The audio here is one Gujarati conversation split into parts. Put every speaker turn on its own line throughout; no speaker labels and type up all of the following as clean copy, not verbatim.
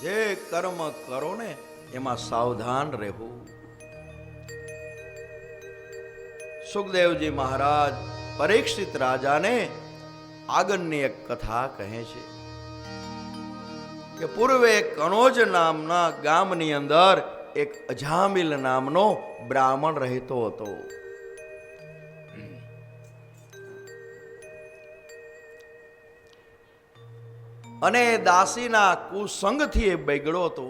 જે કર્મ કરો ને એમાં સાવધાન રહેવું. સુખદેવજી મહારાજ પરીક્ષિત રાજાને આગળની એક કથા કહે છે કે પૂર્વે કણોજ નામના ગામની અંદર એક અજામિલ નામનો બ્રાહ્મણ રહેતો હતો. અને દાસીના કુસંગથી એ બગડ્યો હતો.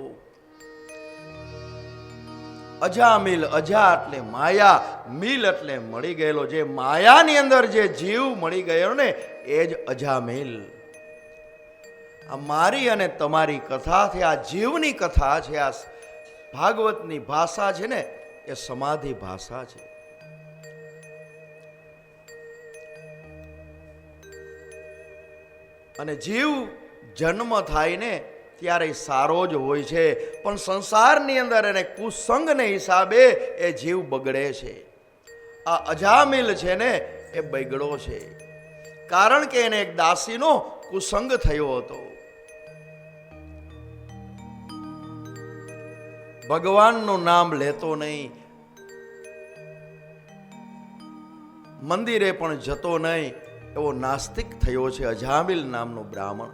અજામિલ, અજા એટલે માયા, મિલ એટલે મળી ગયેલો. જે માયાની અંદર જે જીવ મળી ગયો ને એ જ અજામિલ. આ મારી અને તમારી કથા છે, આ જીવની કથા છે. આ ભાગવતની ભાષા છે ને એ સમાધિ ભાષા છે. અને જીવ જન્મ થાય ને ત્યારે સારો જ હોય છે, પણ સંસારની અંદર એને કુસંગને હિસાબે એ જીવ બગડે છે. આ અજામિલ છે ને એ બગડો છે, કારણ કે એને એક દાસીનો કુસંગ થયો હતો. ભગવાનનું નામ લેતો નહીં, મંદિરે પણ જતો નહીં, એવો નાસ્તિક થયો છે અજામિલ નામનો બ્રાહ્મણ.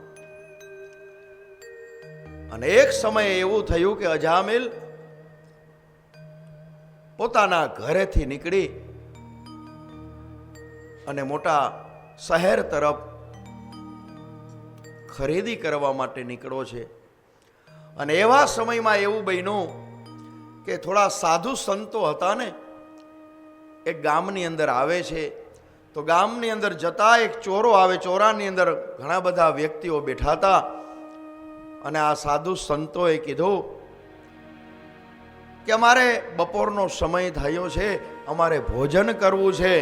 અને એક સમયે એવું થયું કે અજામિલ પોતાના ઘરેથી નીકળી અને મોટા શહેર તરફ ખરીદી કરવા માટે નીકળ્યો છે. અને એવા સમયમાં એવું બન્યું કે થોડા સાધુ સંતો હતા ને એક ગામની અંદર આવે છે. તો ગામની અંદર જતા એક ચોરો આવે. ચોરાની અંદર ઘણા બધા વ્યક્તિઓ બેઠા હતા. અને આ સાધુ સંતોએ કીધું કે અમારે બપોરનો સમય થયો છે, અમારે ભોજન કરવું છે,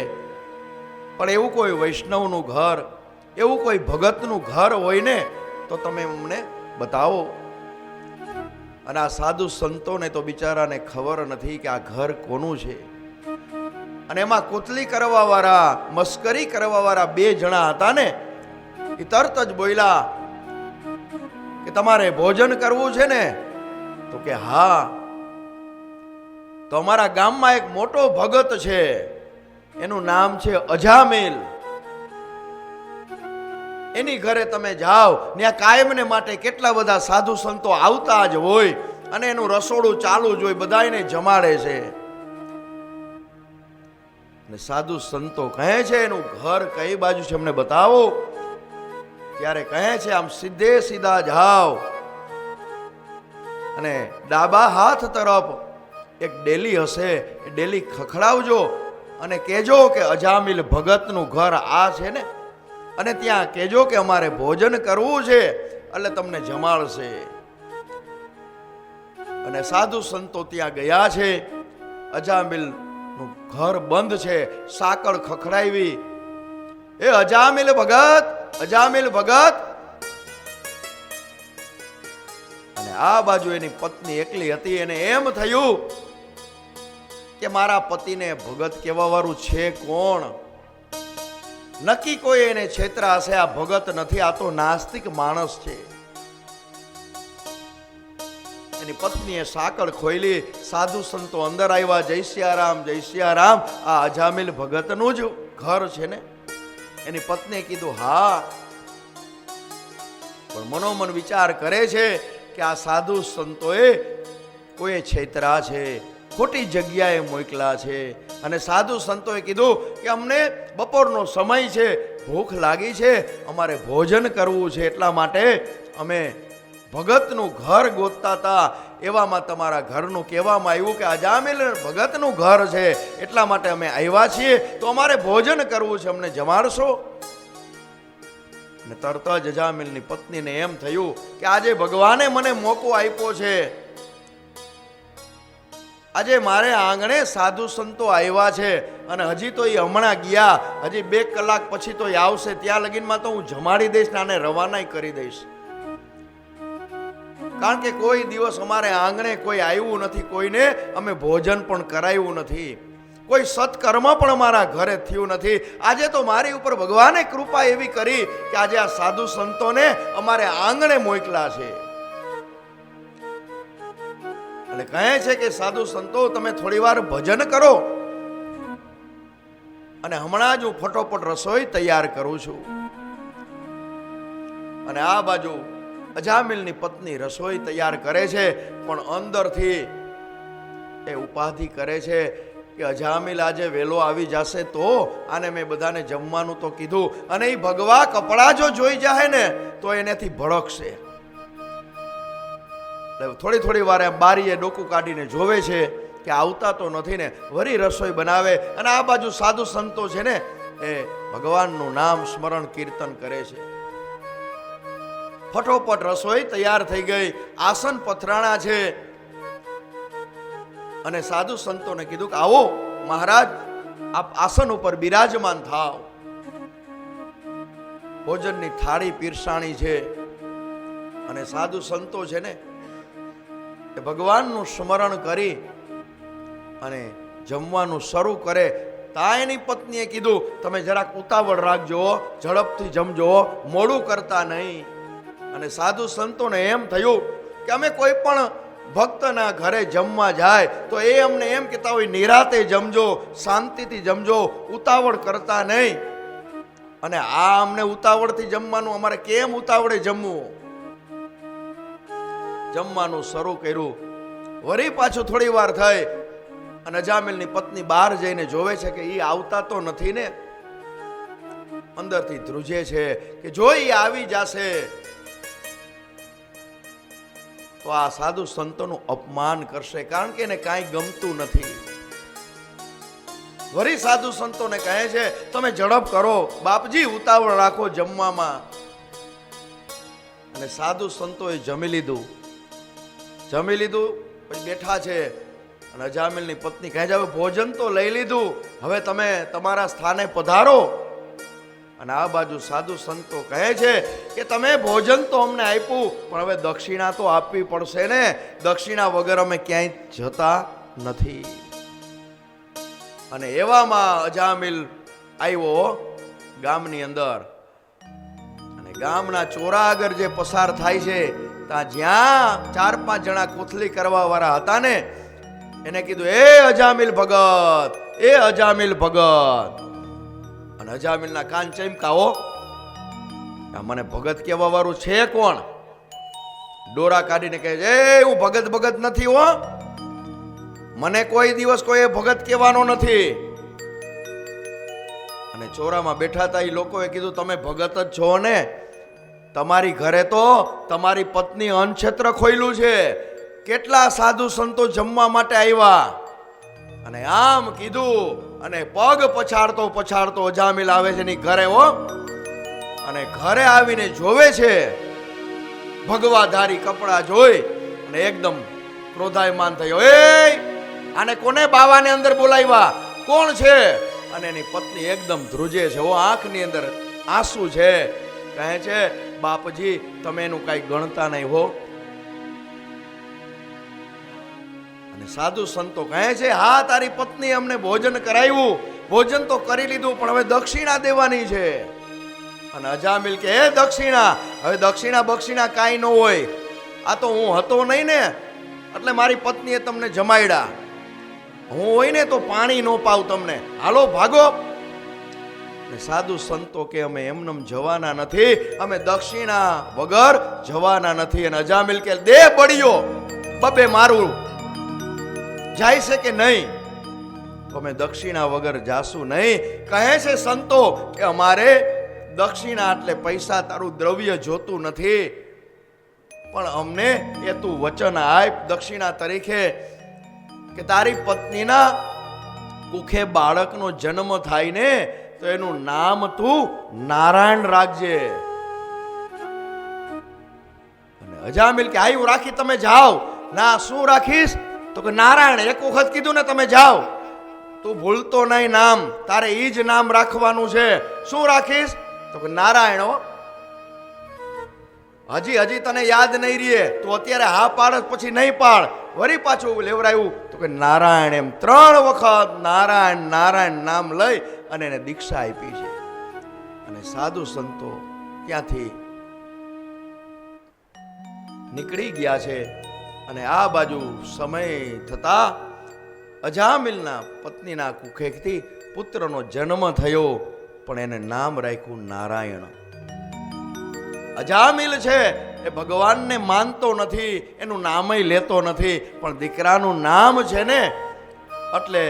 પણ એવું કોઈ વૈષ્ણવનું ઘર, એવું કોઈ ભગતનું ઘર હોય ને તો તમે અમને બતાવો. અને આ સાધુ સંતોને તો બિચારાને ખબર નથી કે આ ઘર કોનું છે. અને એમાં કોતલી કરવા વાળા, મસ્કરી કરવા વાળા બે જણા હતા ને એ તરત જ બોલ્યા કે તમારે ભોજન કરવું છે ને? તો કે હા. તો અમારા ગામમાં એક મોટો ભગત છે, એનું નામ છે અજામિલ. એની ઘરે તમે જાઓ, ત્યાં કાયમને માટે કેટલા બધા સાધુ સંતો આવતા જ હોય, અને એનું રસોડું ચાલુ જ હોય, બધાને જમાડે છે. અને સાધુ સંતો કહે છે એનું ઘર કઈ બાજુ છે અમને બતાવો. ત્યારે કહે છે આમ સીધે સીધા જાઓ અને ડાબા હાથ તરફ એક ડેલી હશે, એ ડેલી ખખડાવજો અને કહેજો કે અજામિલ ભગતનું ઘર આ છે ને, અને ત્યાં કહેજો કે અમારે ભોજન કરવું છે, એટલે તમને જમાડશે. અને સાધુ સંતો ત્યાં ગયા છે. અજામિલનું ઘર બંધ છે, સાકળ ખખડાવી. એ અજામિલ ભગત, અજામિલ ભગત. અને આ બાજુ એની પત્ની એકલી હતી. એને એમ થયું કે મારા પતિને ભગત કહેવા વાળું છે કોણ? નક્કી કોઈ એને છેતરા હશે. આ ભગત નથી, આ તો નાસ્તિક માણસ છે. એની પત્નીએ સાકળ ખોલી. સાધુ સંતો અંદર આવ્યા. જય સિયારામ, જય સિયારામ. આ અજામિલ ભગતનું જ ઘર છે ને? એની પત્નીએ કીધું હા. પણ મનોમન વિચાર કરે છે કે આ સાધુ સંતોએ કોઈ છેતરા છે, ખોટી જગ્યાએ મોકલા છે. અને સાધુ સંતોએ કીધું કે અમને બપોરનો સમય છે, ભૂખ લાગી છે, અમારે ભોજન કરવું છે, એટલા માટે અમે ભગતનું ઘર ગોતતા હતા. એવામાં તમારા ઘરનું કહેવામાં આવ્યું કે અજામિલ ભગતનું ઘર છે, એટલા માટે અમે આવ્યા છીએ, તો અમારે ભોજન કરવું છે, અમને જમાડશો? અને તરત જ અજામિલની પત્નીને એમ થયું કે આજે ભગવાને મને મોકો આપ્યો છે. આજે મારે આંગણે સાધુ સંતો આવ્યા છે, અને હજી તો એ હમણાં ગયા, હજી 2 કલાક પછી તો એ આવશે. ત્યાં લગીનમાં તો હું જમાડી દઈશ ને આને રવાના કરી દઈશ. કારણ કે કોઈ દિવસ અમારે આંગણે કોઈ આવ્યું નથી, કોઈને અમે ભોજન પણ કરાવ્યું નથી, કોઈ સત્કર્મ પણ અમારા ઘરે થયું નથી. આજે તો મારી ઉપર ભગવાને કૃપા એવી કરી કે આજે આ સાધુ સંતોને અમારે આંગણે મોકલા છે. અને કહે છે કે સાધુ સંતો તમે થોડી વાર ભજન કરો, અને હમણાં જ હું ફટોફટ રસોઈ તૈયાર કરું છું. અને આ બાજુ અજામિલની પત્ની રસોઈ તૈયાર કરે છે, પણ અંદરથી એ ઉપાધિ કરે છે કે અજામિલ આજે વેલો આવી જશે તો આને મેં બધાને જમવાનું તો કીધું, અને એ ભગવા કપડા જો જોઈ જાય ને તો એનેથી ભડકશે. થોડી થોડી વાર બારીએ ડોકું કાઢીને જોવે છે કે આવતા તો નથી ને, વરી રસોઈ બનાવે. અને આ બાજુ સાધુ સંતો છે ને એ ભગવાનનું નામ સ્મરણ કીર્તન કરે છે. ફટોફટ રસોઈ તૈયાર થઈ ગઈ, આસન પથરાણા છે. અને સાધુ સંતોને કીધું કે આવો મહારાજ, આપ આસન ઉપર બિરાજમાન થાવ. ભોજનની થાળી પીરસાણી છે, અને સાધુ સંતો છે ને એ ભગવાનનું સ્મરણ કરી અને જમવાનું શરૂ કરે. તા એની પત્નીએ કીધું તમે જરાક ઉતાવળ રાખજો, ઝડપથી જમજો, મોડું કરતા નહીં. અને સાધુ સંતોને એમ થયું કે અમે કોઈ પણ ભક્તના ઘરે જમવા જાય તો એ અમને એમ કહેતા હોય નિરાતે જમજો, શાંતિથી જમજો, ઉતાવળ કરતા નહીં. અને આ અમને ઉતાવળથી જમવાનું, અમારે કેમ ઉતાવળે જમવું? જમવાનું શરૂ કર્યું. વળી પાછું થોડી વાર થઈ અને અજામિલની પત્ની બહાર જઈને જોવે છે કે એ આવતા તો નથી ને. અંદરથી ધ્રુજે છે કે જો એ આવી જશે તો આ સાધુ સંતોનું અપમાન કરશે, કારણ કે એને કાંઈ ગમતું નથી. વળી સાધુ સંતોને કહે છે તમે ઝડપ કરો બાપજી, ઉતાવળ રાખો જમવામાં. અને સાધુ સંતોએ જમી લીધું. પછી બેઠા છે. અને અજામિલની પત્ની કહે છે હવે ભોજન તો લઈ લીધું, હવે તમે તમારા સ્થાને પધારો. અને આ બાજુ સાધુ સંતો કહે છે કે તમે ભોજન તો અમને આપ્યું, પણ હવે દક્ષિણા તો આપવી પડશે ને, દક્ષિણા વગર અમે ક્યાંય જતા નથી. અને એવામાં અજામિલ આવ્યો ગામની અંદર. અને ગામના ચોરા આગળ જે પસાર થાય છે ત્યાં જ્યાં 4-5 જણા કોથલી કરવા વાળા હતા ને એને કીધું એ અજામિલ ભગત, એ અજામિલ ભગત. અને અજામિલના કાન ચમકાવો, મને ભગત કહેવા વાળું છે કોણ? ડોરા કાઢીને કહે છે એ હું ભગત નથી હો, મને કોઈ દિવસ કોઈ ભગત કહેવાનો નથી. અને ચોરામાં બેઠા હતા એ લોકોએ કીધું તમે ભગત જ છો ને, તમારી ઘરે તો તમારી પત્ની અન્નક્ષેત્ર ખોયલું છે, કેટલા સાધુ સંતો જમવા માટે આવ્યા. અને આમ કીધું અને પગ પછાડતો અજામિલ આવે છે ની ઘરે હો. અને ઘરે આવીને જોવે છે ભગવાધારી કપડા જોઈ અને એકદમ ક્રોધાયમાન થયો. એ આને કોને બાવાને અંદર બોલાવ્યા, કોણ છે? અને એની પત્ની એકદમ ધ્રુજે છે, ઓ આંખની અંદર આંસુ છે. કહે છે બાપજી તમે એનું કઈ ગણતા નહીં હો. અને સાધુ સંતો કહે છે હા તારી પત્ની અમને ભોજન કરાવ્યું, ભોજન તો કરી લીધું, પણ હવે દક્ષિણા દેવાની છે. અને અજામિલ કે હે દક્ષિણા, હવે દક્ષિણા બક્ષિણા કાંઈ ન હોય, આ તો હું હતો નહીં ને એટલે મારી પત્નીએ તમને જમાડ્યા, હું હોય ને તો પાણી ન પાવ તમને, હાલો ભાગો. સાધુ સંતો કે અમે એમનેમ જવાના નથી, અમે દક્ષિણા વગર જવાના નથી. અને અજામિલ કે દે બળ્યો, બબે મારું જાય છે કે નહીં? તો અમે દક્ષિણા વગર જાશું નહીં. કહે છે સંતો કે અમારે દક્ષિણા એટલે પૈસા તારું દ્રવ્ય જોતું નથી, પણ અમને એ તું વચન આપ દક્ષિણા તરીકે કે તારી પત્નીના કુખે બાળકનો જન્મ થાય ને તો એનું નામ તું નારાયણ રાખજે. અને અજામિલ કે આયું રાખી તમે જાઓ. ના શું રાખીશ? તો કે નારાયણ. એક વખત કીધું ને તમે જાઓ, તું ભૂલતો નહીં નામ, તારે ઈ જ નામ રાખવાનું છે. શું રાખીશ? તો કે નારાયણ. હજી તને યાદ નહીં રહે, તું અત્યારે હા પાડ પછી નહીં પાડ. વળી પાછું લેવરાયું તો કે નારાયણ. એમ 3 વખત નારાયણ નારાયણ નામ લઈ અને એને દીક્ષા આપી છે. અને સાધુ સંતો ત્યાંથી નીકળી ગયા છે. અને આ બાજુ સમય થતા અજામિલના પત્નીના કુખેથી પુત્રનો જન્મ થયો, પણ એને નામ રાખ્યું નારાયણ. અજામિલ છે એ ભગવાનને માનતો નથી, એનું નામય લેતો નથી, પણ દીકરાનું નામ છે ને એટલે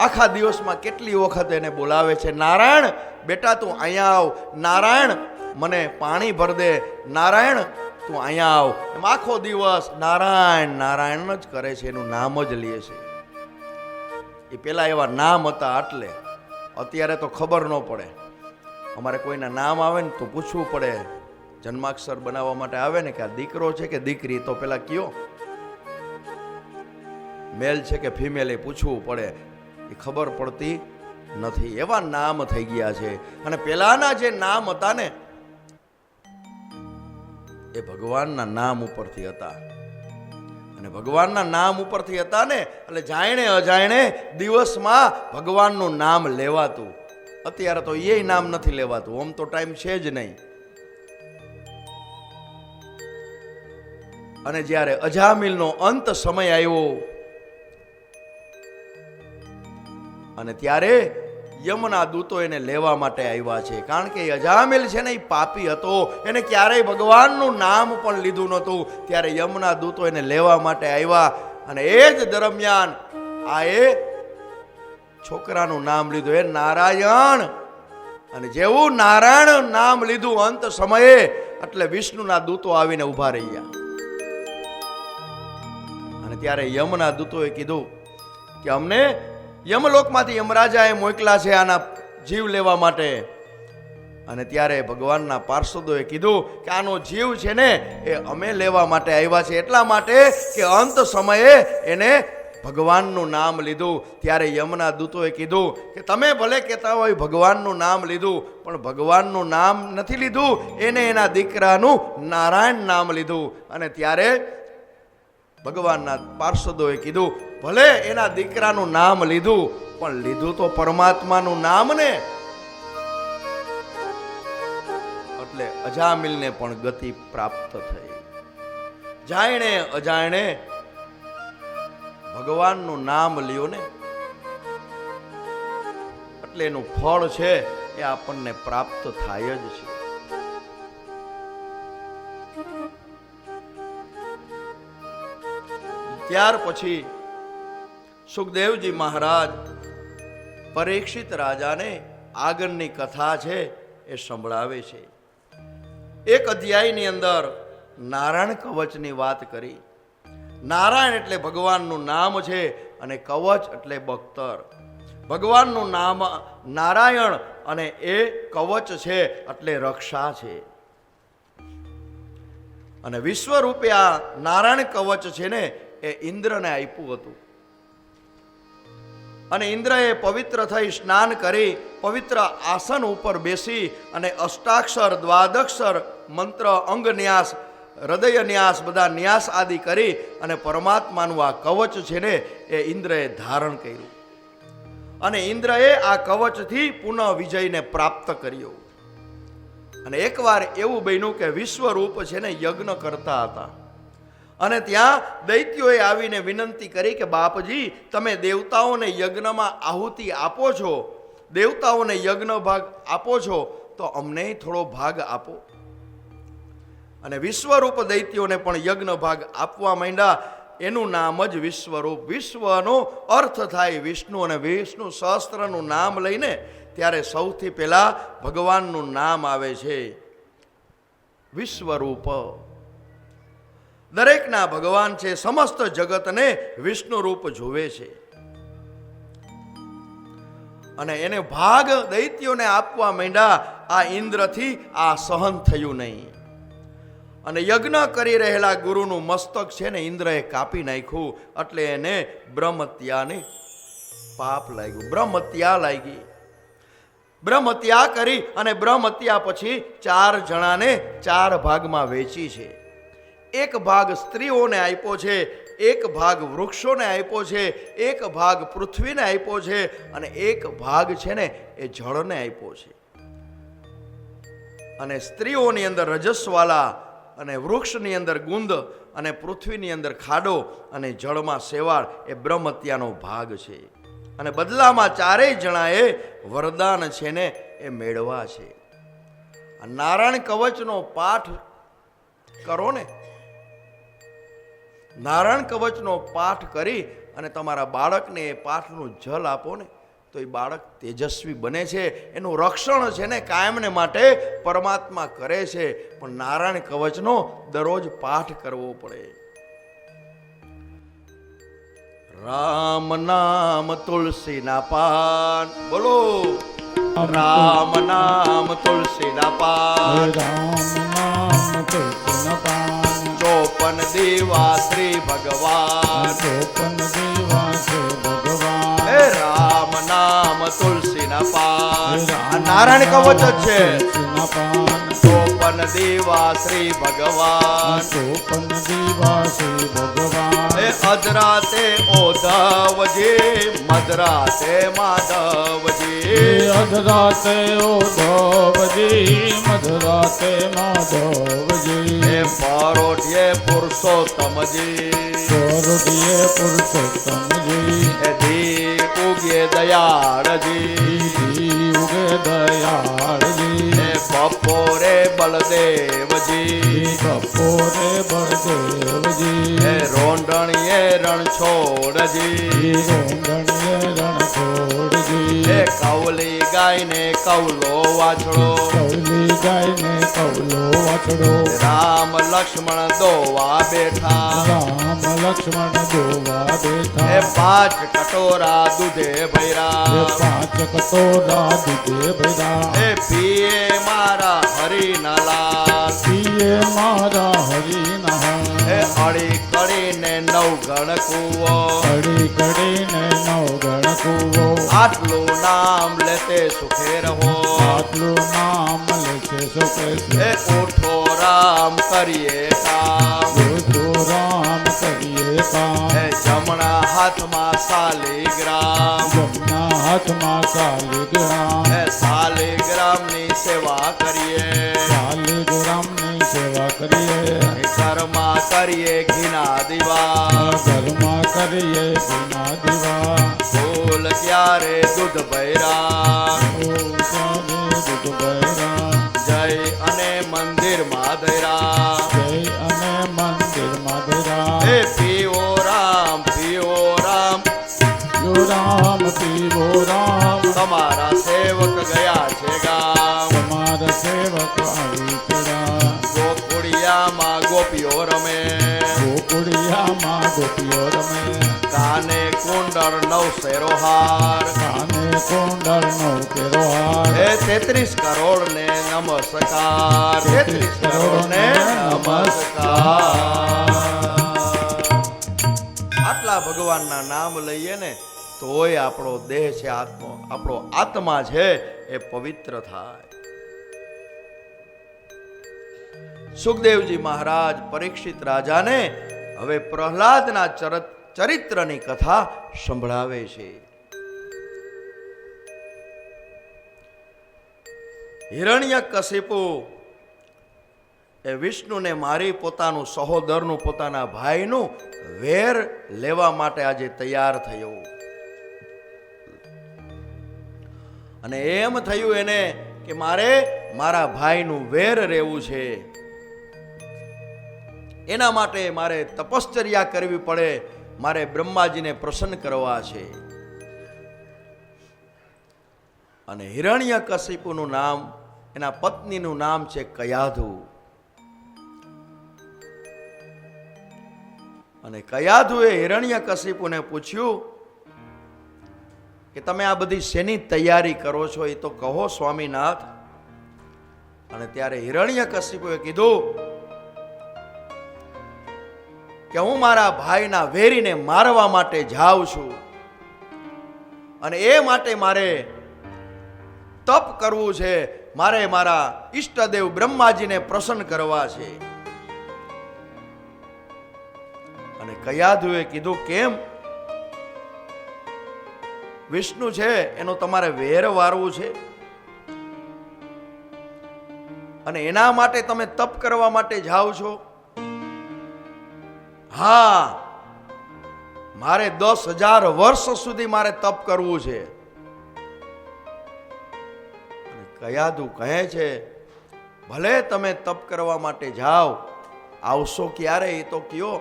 આખા દિવસમાં કેટલી વખત એને બોલાવે છે, નારાયણ બેટા તું અહીંયા આવ, નારાયણ મને પાણી ભર દે, નારાયણ તું અહીંયા આવ. એમ આખો દિવસ નારાયણ નારાયણ જ કરે છે, એનું નામ જ લે છે. એ પેલા એવા નામ હતા એટલે અત્યારે તો ખબર ન પડે. અમારે કોઈના નામ આવે ને તો પૂછવું પડે, જન્માક્ષર બનાવવા માટે આવે ને કે આ દીકરો છે કે દીકરી, તો પેલા કયો મેલ છે કે ફિમેલ એ પૂછવું પડે, એ ખબર પડતી નથી. એવા નામ થઈ ગયા છે. અને પેલાના જે નામ હતા ને એ ભગવાનના નામ ઉપરથી હતા, અને ભગવાનના નામ ઉપરથી હતા ને એટલે જાણે અજાણે દિવસમાં ભગવાનનું નામ લેવાતું. અત્યારે તો એ નામ નથી લેવાતું, આમ તો ટાઈમ છે જ નહીં. અને જ્યારે અજામિલનો અંત સમય આવ્યો અને ત્યારે યમના દૂતો એને લેવા માટે આવ્યા છે. કારણ કે અજામિલ છે ને એ પાપી હતો, એને ક્યારેય ભગવાનનું નામ પણ લીધું નહોતું. ત્યારે યમના દૂતો એને લેવા માટે આવ્યા અને એ જ દરમિયાન આ એ છોકરાનું નામ લીધું, એ નારાયણ. અને જેવું નારાયણ નામ લીધું અંત સમયે એટલે વિષ્ણુના દૂતો આવીને ઉભા રહી ગયા. અને ત્યારે યમના દૂતોએ કીધું કે અમને યમલોકમાંથી યમરાજાએ મોકલા છે આના જીવ લેવા માટે. અને ત્યારે ભગવાનના પાર્ષદોએ કીધું કે આનો જીવ છે ને એ અમે લેવા માટે આવ્યા છે, એટલા માટે કે અંત સમયે એને ભગવાનનું નામ લીધું. ત્યારે યમના દૂતોએ કીધું કે તમે ભલે કહેતા હોય ભગવાનનું નામ લીધું, પણ ભગવાનનું નામ નથી લીધું, એને એના દીકરાનું નારાયણ નામ લીધું. અને ત્યારે ભગવાનના પાર્ષદોએ કીધું ભલે એના દીકરાનું નામ લીધું, પણ લીધું તો પરમાત્માનું નામ ને. એટલે અજામિલને પણ ગતિ પ્રાપ્ત થઈ. જાણે અજાણે ભગવાનનું નામ લ્યો ને એટલે એનું ફળ છે એ આપણને પ્રાપ્ત થાય જ છે. ત્યાર પછી સુખદેવજી મહારાજ પરીક્ષિત રાજાને આગળની કથા છે એ સંભળાવે છે. એક અધ્યાયની અંદર નારાયણ કવચની વાત કરી. નારાયણ એટલે ભગવાનનું નામ છે અને કવચ એટલે બખ્તર. ભગવાનનું નામ નારાયણ અને એ કવચ છે એટલે રક્ષા છે. અને વિશ્વરૂપે આ નારાયણ કવચ છે ને એ ઇન્દ્રને આપ્યું હતું. અને ઇન્દ્રએ પવિત્ર થઈ સ્નાન કરી પવિત્ર આસન ઉપર બેસી અને અષ્ટાક્ષર દ્વાદક્ષર મંત્ર અંગ ન્યાસ હૃદય ન્યાસ બધા ન્યાસ આદિ કરી અને પરમાત્માનું આ કવચ છે ને એ ઇન્દ્રએ ધારણ કર્યું. અને ઇન્દ્રએ આ કવચથી પુનઃ વિજયને પ્રાપ્ત કર્યો. અને એકવાર એવું બન્યું કે વિશ્વરૂપ છે ને યજ્ઞ કરતા હતા અને ત્યાં દૈત્યોએ આવીને વિનંતી કરી કે બાપજી તમે દેવતાઓને યજ્ઞમાં આહુતિ આપો છો, દેવતાઓને યજ્ઞ ભાગ આપો છો, તો અમને થોડો ભાગ આપો. અને વિશ્વરૂપ દૈત્યોને પણ યજ્ઞ ભાગ આપવા માંડ્યા. એનું નામ જ વિશ્વરૂપ. વિશ્વનો અર્થ થાય વિષ્ણુ, અને વિષ્ણુ સહસ્ત્રનું નામ લઈને ત્યારે સૌથી પહેલા ભગવાનનું નામ આવે છે વિશ્વરૂપ. દરેકના ભગવાન છે, સમસ્ત જગતને વિષ્ણુ રૂપ જોવે છે. અને એને ભાગ દૈત્યોને આપવા માંડ્યા. આ ઇન્દ્રથી આ સહન થયું નહીં અને યજ્ઞ કરી રહેલા ગુરુનું મસ્તક છે ને ઇન્દ્રએ કાપી નાખ્યું. એટલે એને બ્રહ્મત્યાને પાપ લાગ્યું, બ્રહ્મત્યા લાગી. બ્રહ્મત્યા કરી અને બ્રહ્મત્યા પછી 4 જણાને 4 ભાગમાં વેચી છે. એક ભાગ સ્ત્રીઓને આપ્યો છે, એક ભાગ વૃક્ષોને આપ્યો છે, એક ભાગ પૃથ્વીને આપ્યો છે અને એક ભાગ છે ને એ જળને આપ્યો છે. અને સ્ત્રીઓની અંદર રજસ્વાલા અને વૃક્ષની અંદર ગુંદ અને પૃથ્વીની અંદર ખાડો અને જળમાં શેવાળ એ બ્રહ્મ હત્યાનો ભાગ છે. અને બદલામાં ચારેય જણાએ વરદાન છે ને એ મેળવા છે. આ નારાયણ કવચનો પાઠ કરો ને, નારાયણ કવચનો પાઠ કરી અને તમારા બાળકને એ પાઠનું જલ આપો ને, તો એ બાળક તેજસ્વી બને છે. એનું રક્ષણ છે ને કાયમને માટે પરમાત્મા કરે છે. પણ નારાયણ કવચનો દરરોજ પાઠ કરવો પડે. રામ નામ તુલસીના પાન, બોલો રામ નામ તુલસીના પાન,
રામ નામ તુલસીના પાન,
54 દીવા શ્રી ભગવાન,
54 દીવા શ્રી ભગવાન.
હે રામ નામ તુલસીના પાન, આ નારાયણ કવચ જ છે.
તુલસીના પાન,
54 દીવા શ્રી ભગવાન,
54 દીવા શ્રી ભગવાન.
હે અધરાતે ઓધવજી, મધરાતે માધવજી,
અધરાતે ઓધવજી, મધરાતે માધવજી.
હે પરોઢિયે પુરુષોત્તમજી,
સ્વરૂપિયે પુરુષોત્તમજી.
હે ધી ઉગે દયાળજી,
દી ઉગે દયાળજી.
હે બપોરે બલદેવજી,
બપોરે બળદેવજી.
હે રોંઢણીએ રણછોડજી,
રોંદણીએ રણછોડજી.
હે કૌલી ગાયને કૌલો વાછડો,
કૌલી ગાયને કૌલો વાછડો.
રામ લક્ષ્મણ દોવા બેઠા,
રામ લક્ષ્મણ દોવા
હે
બેઠા.
5 કટોરા દૂધે ભૈરા,
5 કટોરા દૂધે ભર્યા.
હે પીએ મારા હરિના લાલ,
પીએ મારા હરિના હાર.
હે અડી કડીને 9 ગણ કૂવો,
કડી કડીને 9 ગણ કૂવો.
આટલું નામ લેતે સુખે રહો,
આટલું નામ લેશે સુખે
હે ઉઠો રામ કરીએ કામ,
જો રામ કરીએ કામ.
હે જમણા હાથમાં શાલિગ્રામ,
જમણા હાથમાં શાલિગ્રામ.
હે શાલિગ્રામની સેવા કરીએ,
શાલિગ્રામની સેવા કરીએ.
હે ઘરમાં કરીએ ઘીના દીવા,
ઘરમાં કરીએ ઘીના દીવા.
ફૂલ ક્યારે દૂધ ભૈરા,
દૂધ ભર્યા.
જય અને મંદિરમાં ધૈરા,
જય અને મંદિરમાં ધર્યા.
હે પીવો રામ પીવો રામ,
યો રામ પીવો રામ.
તમારા સેવક ગયા છે ગામ,
તમારા સેવક આવી ચડા.
ગોકુળિયામાં ગોપીઓ રમે,
ગોકુળિયામાં ગોપીઓ રમે.
કાને કુંડળ 9 શેરો હાર,
કાને કુંડળનો કેરો હાર.
હે 33 કરોડ ને નમસ્કાર, 33 કરોડ ને નમસ્કાર. આટલા ભગવાનના નામ લઈએ ને તોય આપણો દેહ છે, આપણો આત્મા છે એ પવિત્ર થાય. સુખદેવજી મહારાજ પરીક્ષિત રાજાને હવે પ્રહલાદના ચરિત્રની કથા સંભળાવે છે. હિરણ્યકશિપુ એ વિષ્ણુને મારી પોતાનું સહોદરનું, પોતાના ભાઈનું વેર લેવા માટે આજે તૈયાર થયો. અને એમ થયું એને કે મારે મારા ભાઈનું વેર રહેવું છે, એના માટે મારે તપશ્ચર્યા કરવી પડે, મારે બ્રહ્માજીને પ્રસન્ન કરવા છે. અને હિરણ્યકશિપુનું નામ, એના પત્નીનું નામ છે કયાધુ. અને કયાધુએ હિરણ્યકશિપુને પૂછ્યું કે તમે આ બધી શેની તૈયારી કરો છો, એ તો કહો સ્વામીનાથ. અને ત્યારે હિરણ્યકશિપુએ કીધું કે હું મારા ભાઈના વેરીને મારવા માટે જાઉં છું, અને એ માટે મારે તપ કરવું છે, મારે મારા ઈષ્ટદેવ બ્રહ્માજીને પ્રસન્ન કરવા છે. અને કયાધુએ કીધું કેમ? વિષ્ણુ છે એનો તમારે વેર વારવું છે? અને એના માટે તમે તપ કરવા માટે જાઓ છો? હા, મારે 10,000 વર્ષ સુધી મારે તપ કરવું છે. કયાદુ કહે છે, ભલે તમે તપ કરવા માટે જાઓ, આવશો ક્યારે એ તો કયો.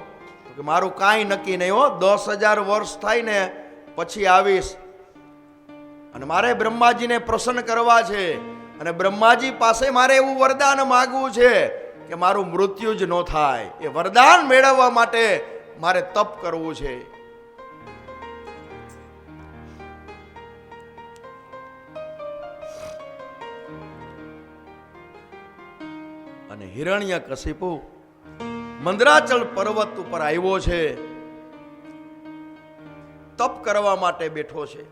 કે મારું કાંઈ નક્કી નહીં હો, 10,000 વર્ષ થાય ને પછી આવીશ. અને મારે બ્રહ્માજીને પ્રસન્ન કરવા છે, અને બ્રહ્માજી પાસે મારે એવું વરદાન માગવું છે કે મારું મૃત્યુ જ ન થાય. એ વરદાન મેળવવા માટે મારે તપ કરવું છે. અને હિરણ્યકશિપુ મંદરાચલ પર્વત ઉપર આવ્યો છે, તપ કરવા માટે બેઠો છે.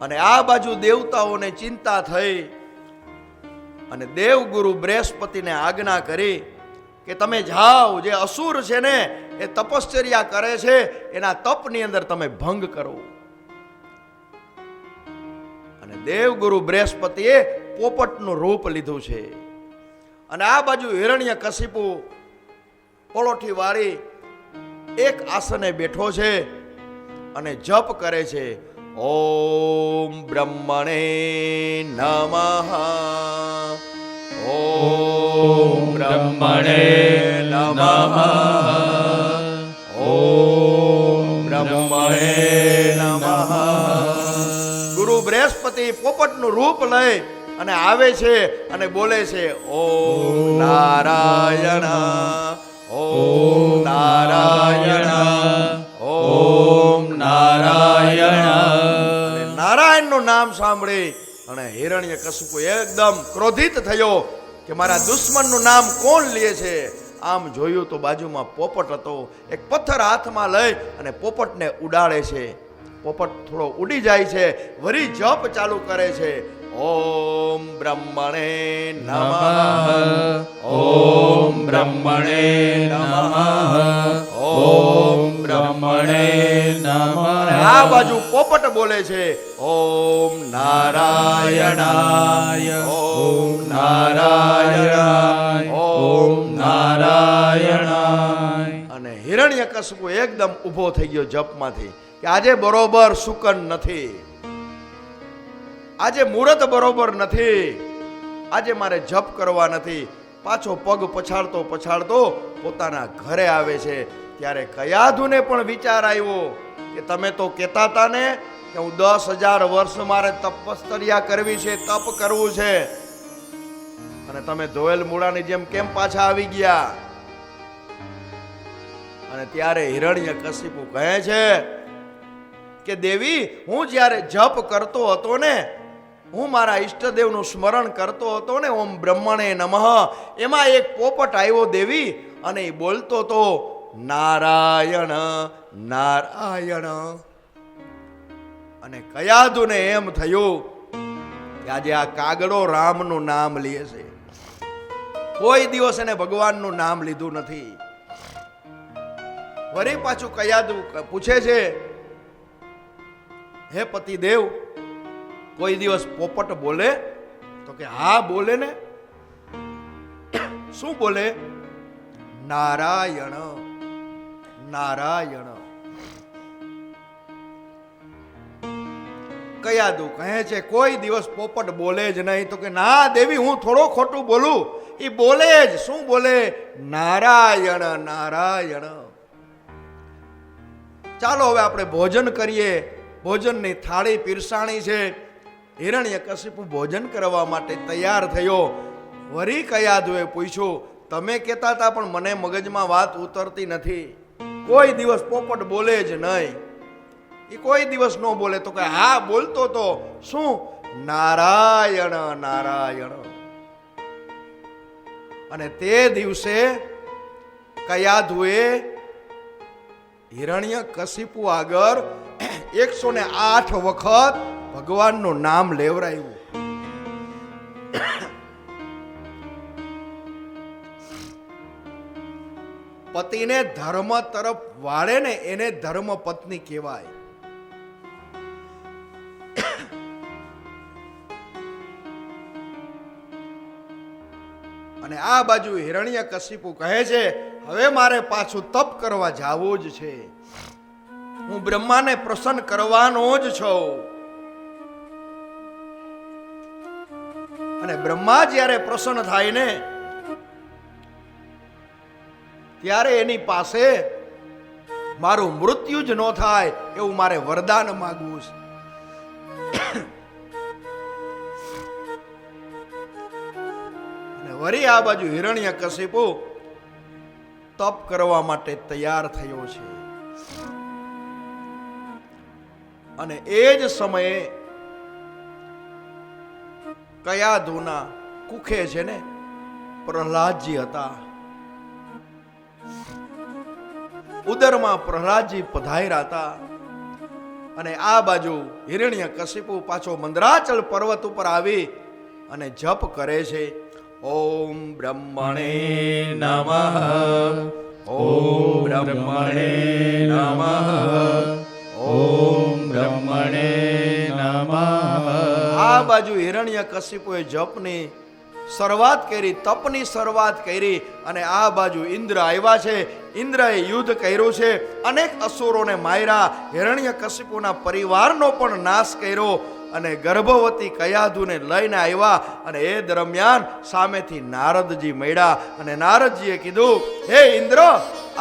અને આ બાજુ દેવતાઓને ચિંતા થઈ અને દેવગુરુ બૃહસ્પતિને આજ્ઞા કરી કે તમે જાઓ, જે અસુર છે ને એ તપશ્ચર્યા કરે છે, એના તપની અંદર તમે ભંગ કરો. અને દેવગુરુ બૃહસ્પતિએ પોપટનું રૂપ લીધું છે. અને આ બાજુ હિરણ્યકશિપુ પલોઠી વાળી એક આસને બેઠો છે અને જપ કરે છે. ઓમ બ્રહ્મણે નમઃ, ઓમ બ્રહ્મણે નમઃ, ઓમ બ્રહ્મણે નમઃ. ગુરુ બૃહસ્પતિ પોપટનું રૂપ લઈ અને આવે છે અને બોલે છે, ઓમ નારાયણ, ઓમ નારાયણ, ઓમ નારાયણ. નારાયણનું નામ સાંભળી અને હિરણ્યકશિપુ એકદમ ક્રોધિત થયો કે મારા દુશ્મનનું નામ કોણ લે છે. આમ જોયું તો બાજુમાં પોપટ હતો. એક પથ્થર હાથમાં લઈ અને પોપટને ઉડાડે છે. પોપટ થોડો ઉડી જાય છે, વળી જપ ચાલુ કરે છે. ઓમ બ્રહ્મણે નમઃ, ઓમ બ્રહ્મણે નમઃ, ઓમ બ્રહ્મણે નમઃ. આ બાજુ પોપટ બોલે છે, ઓમ નારાયણાય, ઓમ નારાયણાય, ઓમ નારાયણાય. અને હિરણ્યકશિપુ એકદમ ઊભો થઈ ગયો જપમાંથી કે આજે બરોબર શુકન નથી, આજે મુહૂર્ત બરોબર નથી, આજે મારે જપ કરવા નથી. પાછો પગ પછાડતો પછાડતો પોતાના ઘરે આવે છે. ત્યારે કયાધુને પણ વિચાર આવ્યો કે તમે તો કહેતા હતા ને કે હું 10,000 વર્ષ મારે તપશ્ચર્યા કરવી છે, તપ કરવું છે, અને તમે ધોયેલ મૂળાની જેમ કેમ પાછા આવી ગયા? અને ત્યારે હિરણ્યકશિપુ કહે છે કે દેવી, હું જ્યારે જપ કરતો હતો ને, હું મારા ઈષ્ટદેવનું સ્મરણ કરતો હતો ને, ઓમ બ્રહ્મણે નમઃ, એમાં એક પોપટ આવ્યો દેવી, અને એ બોલતો તો નારાયણ નારાયણ. અને કયાધુને એમ થયું કે આજે આ કાગડો રામનું નામ લે છે, કોઈ દિવસ એને ભગવાનનું નામ લીધું નથી. વળી પાછું કયાધુ પૂછે છે, હે પતિદેવ, કોઈ દિવસ પોપટ બોલે? તો કે હા બોલે ને. શું બોલે? નારાયણ નારાયણ. કયાધુ કહે છે કોઈ દિવસ પોપટ બોલે જ નહીં. તો કે ના દેવી, હું થોડો ખોટું બોલું, એ બોલે જ. શું બોલે? નારાયણ નારાયણ. ચાલો હવે આપણે ભોજન કરીએ. ભોજનની થાળી પીરસાણી છે. હિરણ્યકશિપુ ભોજન કરવા માટે તૈયાર થયો. વળી કયાધુએ પૂછ્યું, તમે કહેતા હતા પણ મને મગજમાં વાત ઉતરતી નથી, કોઈ દિવસ પોપટ બોલે જ નહીં, એ કોઈ દિવસ ન બોલે? તો કે હા બોલતો તો. શું? નારાયણ નારાયણ. અને તે દિવસે કયાધુએ હિરણ્યકશિપુ આગળ 108 વખત ભગવાનનું નામ લેવરાયું. પતિને ધર્મ તરફ વાળે ને એને ધર્મ પત્ની કહેવાય. અને આ બાજુ હિરણ્યકશિપુ કહે છે હવે મારે પાછું તપ કરવા જાવું જ છે, હું બ્રહ્માને પ્રસન્ન કરવાનો જ છું. અને બ્રહ્મા જ્યારે પ્રસન્ન થાય ને ત્યારે એની પાસે મારું મૃત્યુ જ ન થાય એવું મારે વરદાન માંગવું છે. અને વળી આ બાજુ હિરણ્યકશિપુ તપ કરવા માટે તૈયાર થયો છે. અને એ જ સમયે કયાધુના કુખે છે ને પ્રહલાદજી હતા. ઉદરમાં પ્રહલાદજી પધાર્યા હતા. અને આ બાજુ હિરણ્યકશિપુ પાછો મંદરાચલ પર્વત ઉપર આવી અને જપ કરે છે. ઓમ બ્રહ્મણે નમઃ, ઓમ બ્રહ્મણે નમઃ,
ઓમ બ્રહ્મણે નમઃ.
આ બાજુ હિરણ્યકશિપુએ જપની શરૂઆત કરી, તપની શરૂઆત કરી. અને આ બાજુ ઇન્દ્ર આવ્યા છે. ઇન્દ્રએ યુદ્ધ કર્યું છે, અનેક અસુરોને માર્યા, હિરણ્યકશિપુના પરિવારનો પણ નાશ કર્યો. અને ગર્ભવતી કયાધુને લઈને આવ્યા. અને એ દરમિયાન સામેથી નારદજી મળ્યા. અને નારદજીએ કીધું, હે ઇન્દ્ર,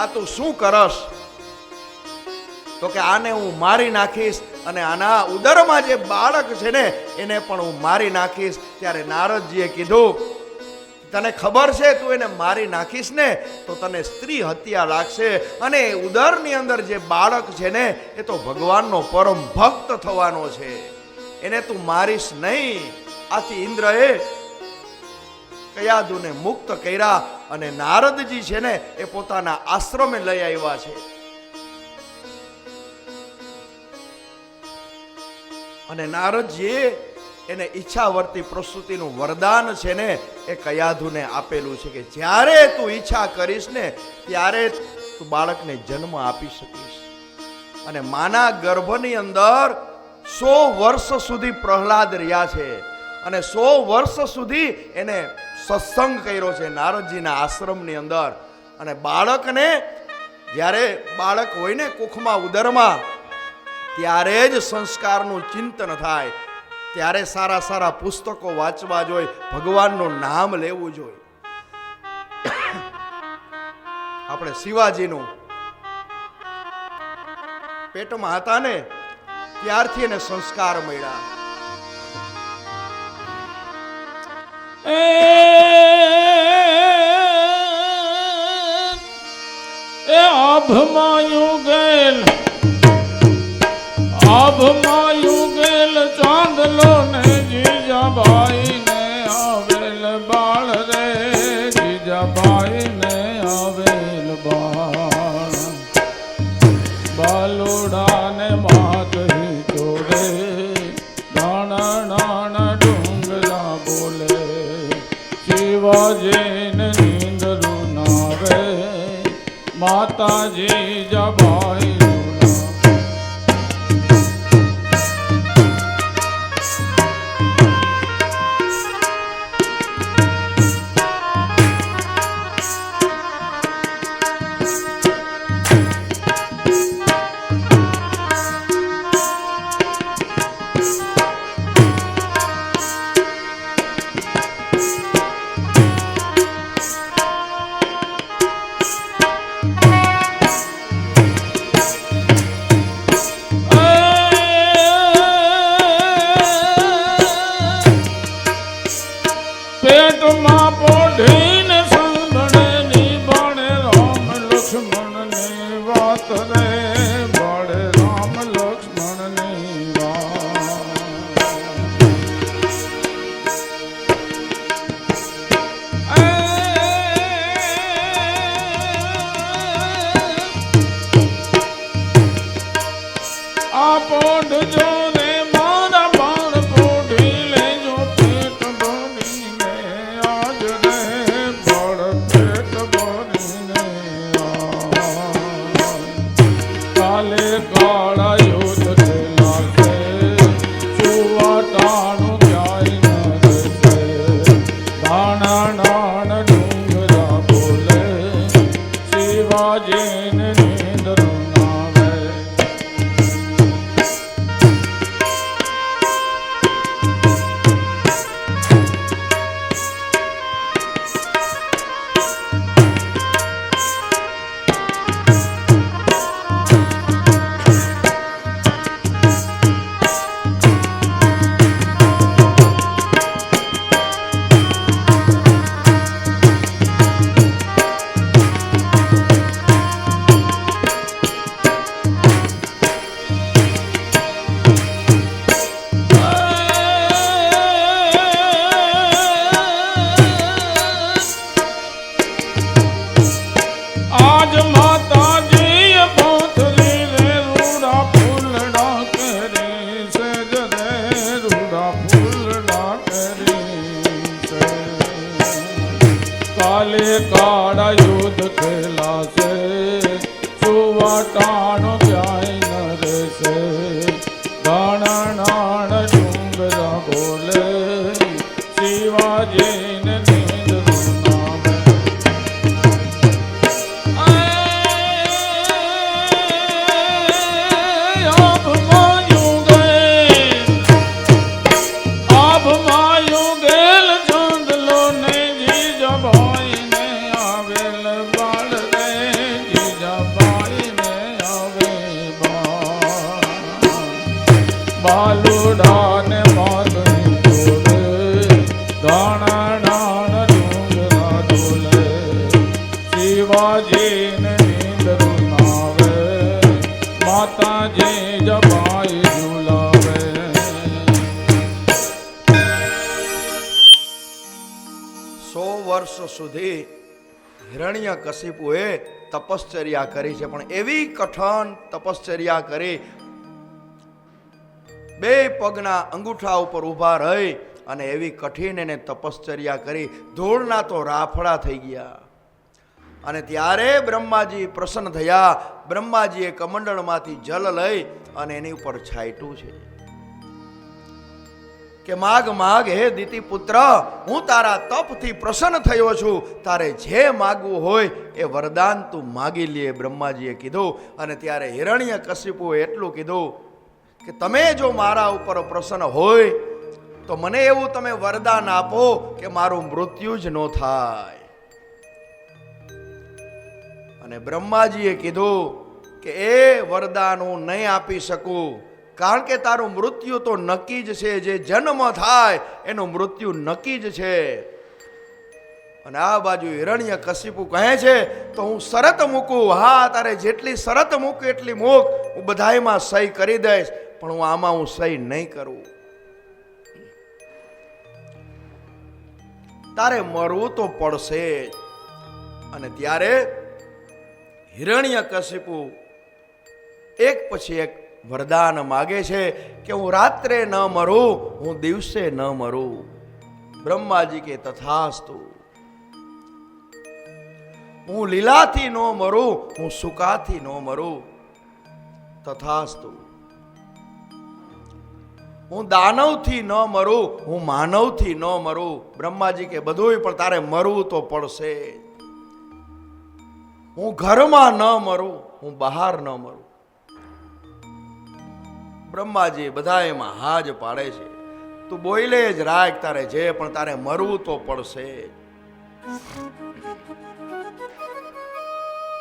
આ તું શું કરસ? તો કે આને હું મારી નાખીશ, અને આના ઉદરમાં જે બાળક છે ને એને પણ હું મારી નાખીશ. ત્યારે નારદજીએ કીધું, તને ખબર છે તું એને મારી નાખીશ ને તો તને સ્ત્રી હત્યા લાગશે, અને ઉદરની અંદર જે બાળક છે ને એ તો ભગવાનનો પરમ ભક્ત થવાનો છે, એને તું મારીશ નહીં. આથી ઇન્દ્રએ કયાધુને મુક્ત કર્યા. અને નારદજી છે ને એ પોતાના આશ્રમે લઈ આવ્યા છે. અને નારદજીએ એને ઈચ્છાવર્તી પ્રસૂતિનું વરદાન છે ને એ કયાધુને આપેલું છે કે જ્યારે તું ઈચ્છા કરીશ ને ત્યારે તું બાળકને જન્મ આપી શકીશ. અને માના ગર્ભની અંદર 100 વર્ષ સુધી પ્રહલાદ રહ્યા છે. અને 100 વર્ષ સુધી એને સત્સંગ કર્યો છે નારદજીના આશ્રમની અંદર. અને બાળકને જ્યારે બાળક હોય ને કુખમાં, ઉદરમાં, ત્યારે જ સંસ્કારનું ચિંતન થાય. ત્યારે સારા સારા પુસ્તકો વાંચવા જોઈએ, ભગવાનનું નામ લેવું જોઈએ. આપણે શિવાજીનું પેટમાં હતા ને ત્યારથી એને સંસ્કાર મળ્યા.
એ આભમાયું ગેલ, આભમાયું ગેલ ચાંદલો ને જીજાબાઈ ને આવેલ બાળ રે, જીજાબાઈ ને આવેલ બાળ. બાલુડા ને માત જોડે નાના નાના ડુંગરા બોલે, શિવાજી ને નીંદરું નાવે, માતાજી જબાઈ. શિવાજીને નીંદરું નાવે. આજ માતાજી પહોંચલી રે રૂડા ફૂલડા કરી સેજ રે રૂડા ફૂલડા કરી છે. કાલે કાળા યુદ્ધ ખેલાશે સુવાટાણો ક્યાંય ન રહેશે. ગાણા ડુંગરા બોલે શિવાજીને નીંદરું નામે. બાલુડાને માતની જોડે ગાણા નાણ ડુંગરા ડોલે. શિવાજીને નીંદરું નાવે માતાજી જબાઈ ઝુલાવે.
100 વર્ષ સુધી હિરણ્યકશિપુએ તપશ્ચર્યા કરી છે, પણ એવી કઠણ તપશ્ચર્યા કરી, બે પગના અંગૂઠા ઉપર ઊભા રહી અને એવી કઠિન એને તપશ્ચર્યા કરી, ધૂળના તો રાફડા થઈ ગયા. અને ત્યારે બ્રહ્માજી પ્રસન્ન થયા. બ્રહ્માજીએ કમંડળમાંથી જલ લઈ અને એની ઉપર છાંટ્યું છે કે માગ માગ હે દિતિ પુત્ર, હું તારા તપથી પ્રસન્ન થયો છું, તારે જે માગવું હોય એ વરદાન તું માગી લે. બ્રહ્માજીએ કીધું. અને ત્યારે હિરણ્યકશિપુએ એટલું કીધું કે તમે જો મારા ઉપર પ્રસન્ન હોય તો મને એવું તમે વરદાન આપો કે મારું મૃત્યુ જ ન થાય. અને બ્રહ્માજીએ કીધું કે એ વરદાન હું નહીં આપી શકું, કારણ કે તારું મૃત્યુ તો નક્કી જ છે. જે જન્મ થાય એનું મૃત્યુ નક્કી જ છે. અને આ બાજુ હિરણ્યકશિપુ કહે છે તો હું શરત મૂકું. હા, તારે જેટલી શરત મૂક એટલી મૂક, હું બધાયમાં સહી કરી દઈશ, પણ હું આમાં હું સહી નહીં કરું. તારે મરવું તો પડશે જ. અને ત્યારે હિરણ્યકશિપુ એક પછી એક વરદાન માગે છે કે હું રાત્રે ન મરું, હું દિવસે ન મરું. બ્રહ્માજી કે તથાસ્તુ. હું લીલાથી ન મરું, હું સુકાથી ન મરું. તથાસ્તુ. હું દાનવથી ન મરું, હું માનવથી ન મરું. બ્રહ્માજી કે બધુંય, પણ તારે મરવું તો પડશે. હું ઘરમાં ન મરું, હું બહાર ન મરું. બ્રહ્માજી બધા એમાં હાજ પાડે છે. તું બોલે જ રાખ, તારે જે, પણ તારે મરવું તો પડશે.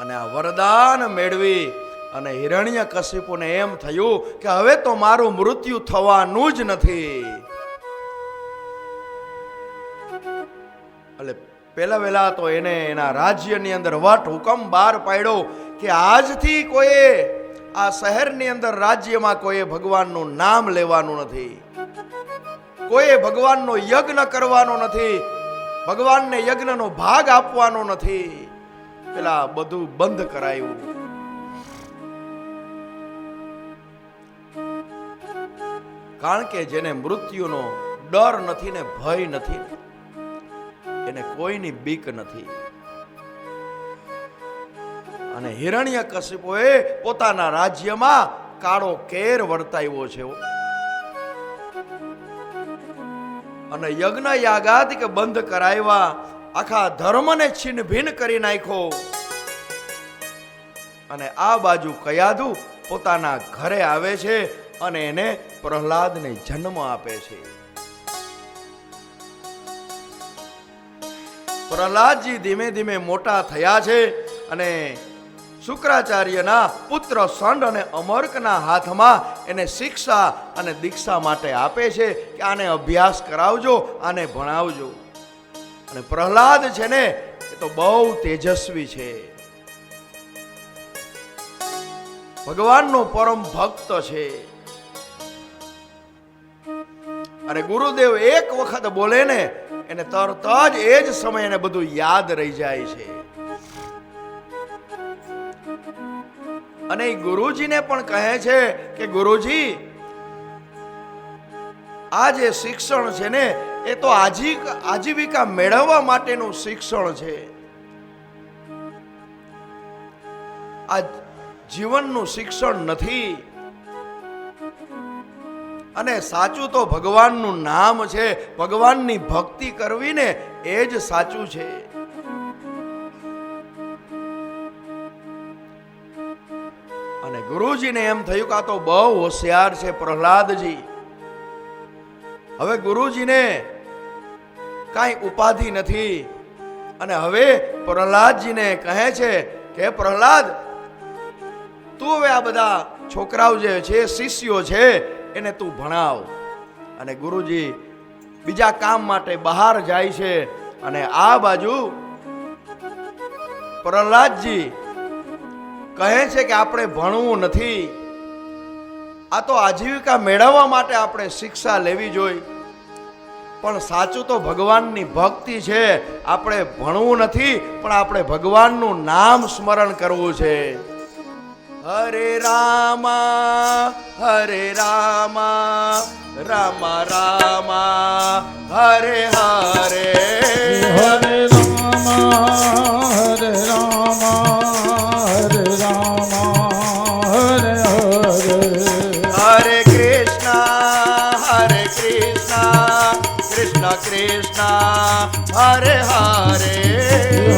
અને આ વરદાન મેળવી અને હિરણ્યકશિપુને એમ થયું કે હવે તો મારું મૃત્યુ થવાનું જ નથી. એટલે પહેલા તો એને એના રાજ્યની અંદર વટ હુકમ બહાર પાડ્યો કે આજથી કોઈ આ શહેરની અંદર રાજ્યમાં કોઈ ભગવાનનું નામ લેવાનું નથી, કોઈ ભગવાનનો યજ્ઞ કરવાનો નથી, ભગવાનને યજ્ઞનો ભાગ આપવાનો નથી. પેલા બધું બંધ કરાયું. કારણ કે જેને મૃત્યુનો ડર નથી ને ભય નથી, એને કોઈની બીક નથી. અને હિરણ્યકશિપુએ પોતાના રાજ્યમાં કાળો કેર વર્તાવ્યો છે. અને યજ્ઞ યાગાદિક બંધ કરાવ્યા, આખા ધર્મને છિન્ન ભિન્ન કરી નાખ્યો. અને આ બાજુ કયાધુ પોતાના ઘરે આવે છે અને એને પ્રહલાદને જન્મ આપે છે. પ્રહલાદજી ધીમે ધીમે મોટા થયા છે અને શુક્રાચાર્યના પુત્ર સંડ અને અમર્કના હાથમાં એને શિક્ષા અને દીક્ષા માટે આપે છે કે આને અભ્યાસ કરાવજો, આને ભણાવજો. અને પ્રહલાદ છે ને એ તો બહુ તેજસ્વી છે, ભગવાનનો પરમ ભક્ત છે. અને ગુરુદેવ એક વખત બોલે ને એને તરત જ એ જ સમય એને બધું યાદ રહી જાય છે. અને ગુરુજીને પણ કહે છે કે ગુરુજી, આ જે શિક્ષણ છે ને એ તો આજીવિકા મેળવવા માટેનું શિક્ષણ છે, આ જીવનનું શિક્ષણ નથી. અને સાચું તો ભગવાનનું નામ છે, ભગવાનની ભક્તિ કરવી ને એ જ સાચું છે. અને ગુરુજીને એમ થયું કે આ તો બહુ હોશિયાર છે પ્રહલાદજી. હવે ગુરુજીને કાંઈ ઉપાધિ નથી અને હવે પ્રહલાદજીને કહે છે કે પ્રહલાદ, તું હવે આ બધા છોકરાઓ જે છે, શિષ્યો છે, એને તું ભણાવ. અને ગુરુજી બીજા કામ માટે બહાર જાય છે અને આ બાજુ પ્રહલાદજી કહે છે કે આપણે ભણવું નથી, આ તો આજીવિકા મેળવવા માટે આપણે શિક્ષા લેવી જોઈએ, પણ સાચું તો ભગવાનની ભક્તિ છે, આપણે ભણવું નથી પણ આપણે ભગવાનનું નામ સ્મરણ કરવું છે. હરે રામા હરે રામા રામા રામા હરે હરે,
હરે રામા હરે રામા હરે રામા હરે હરે,
હરે કૃષ્ણ કૃષ્ણ કૃષ્ણ હરે હરે,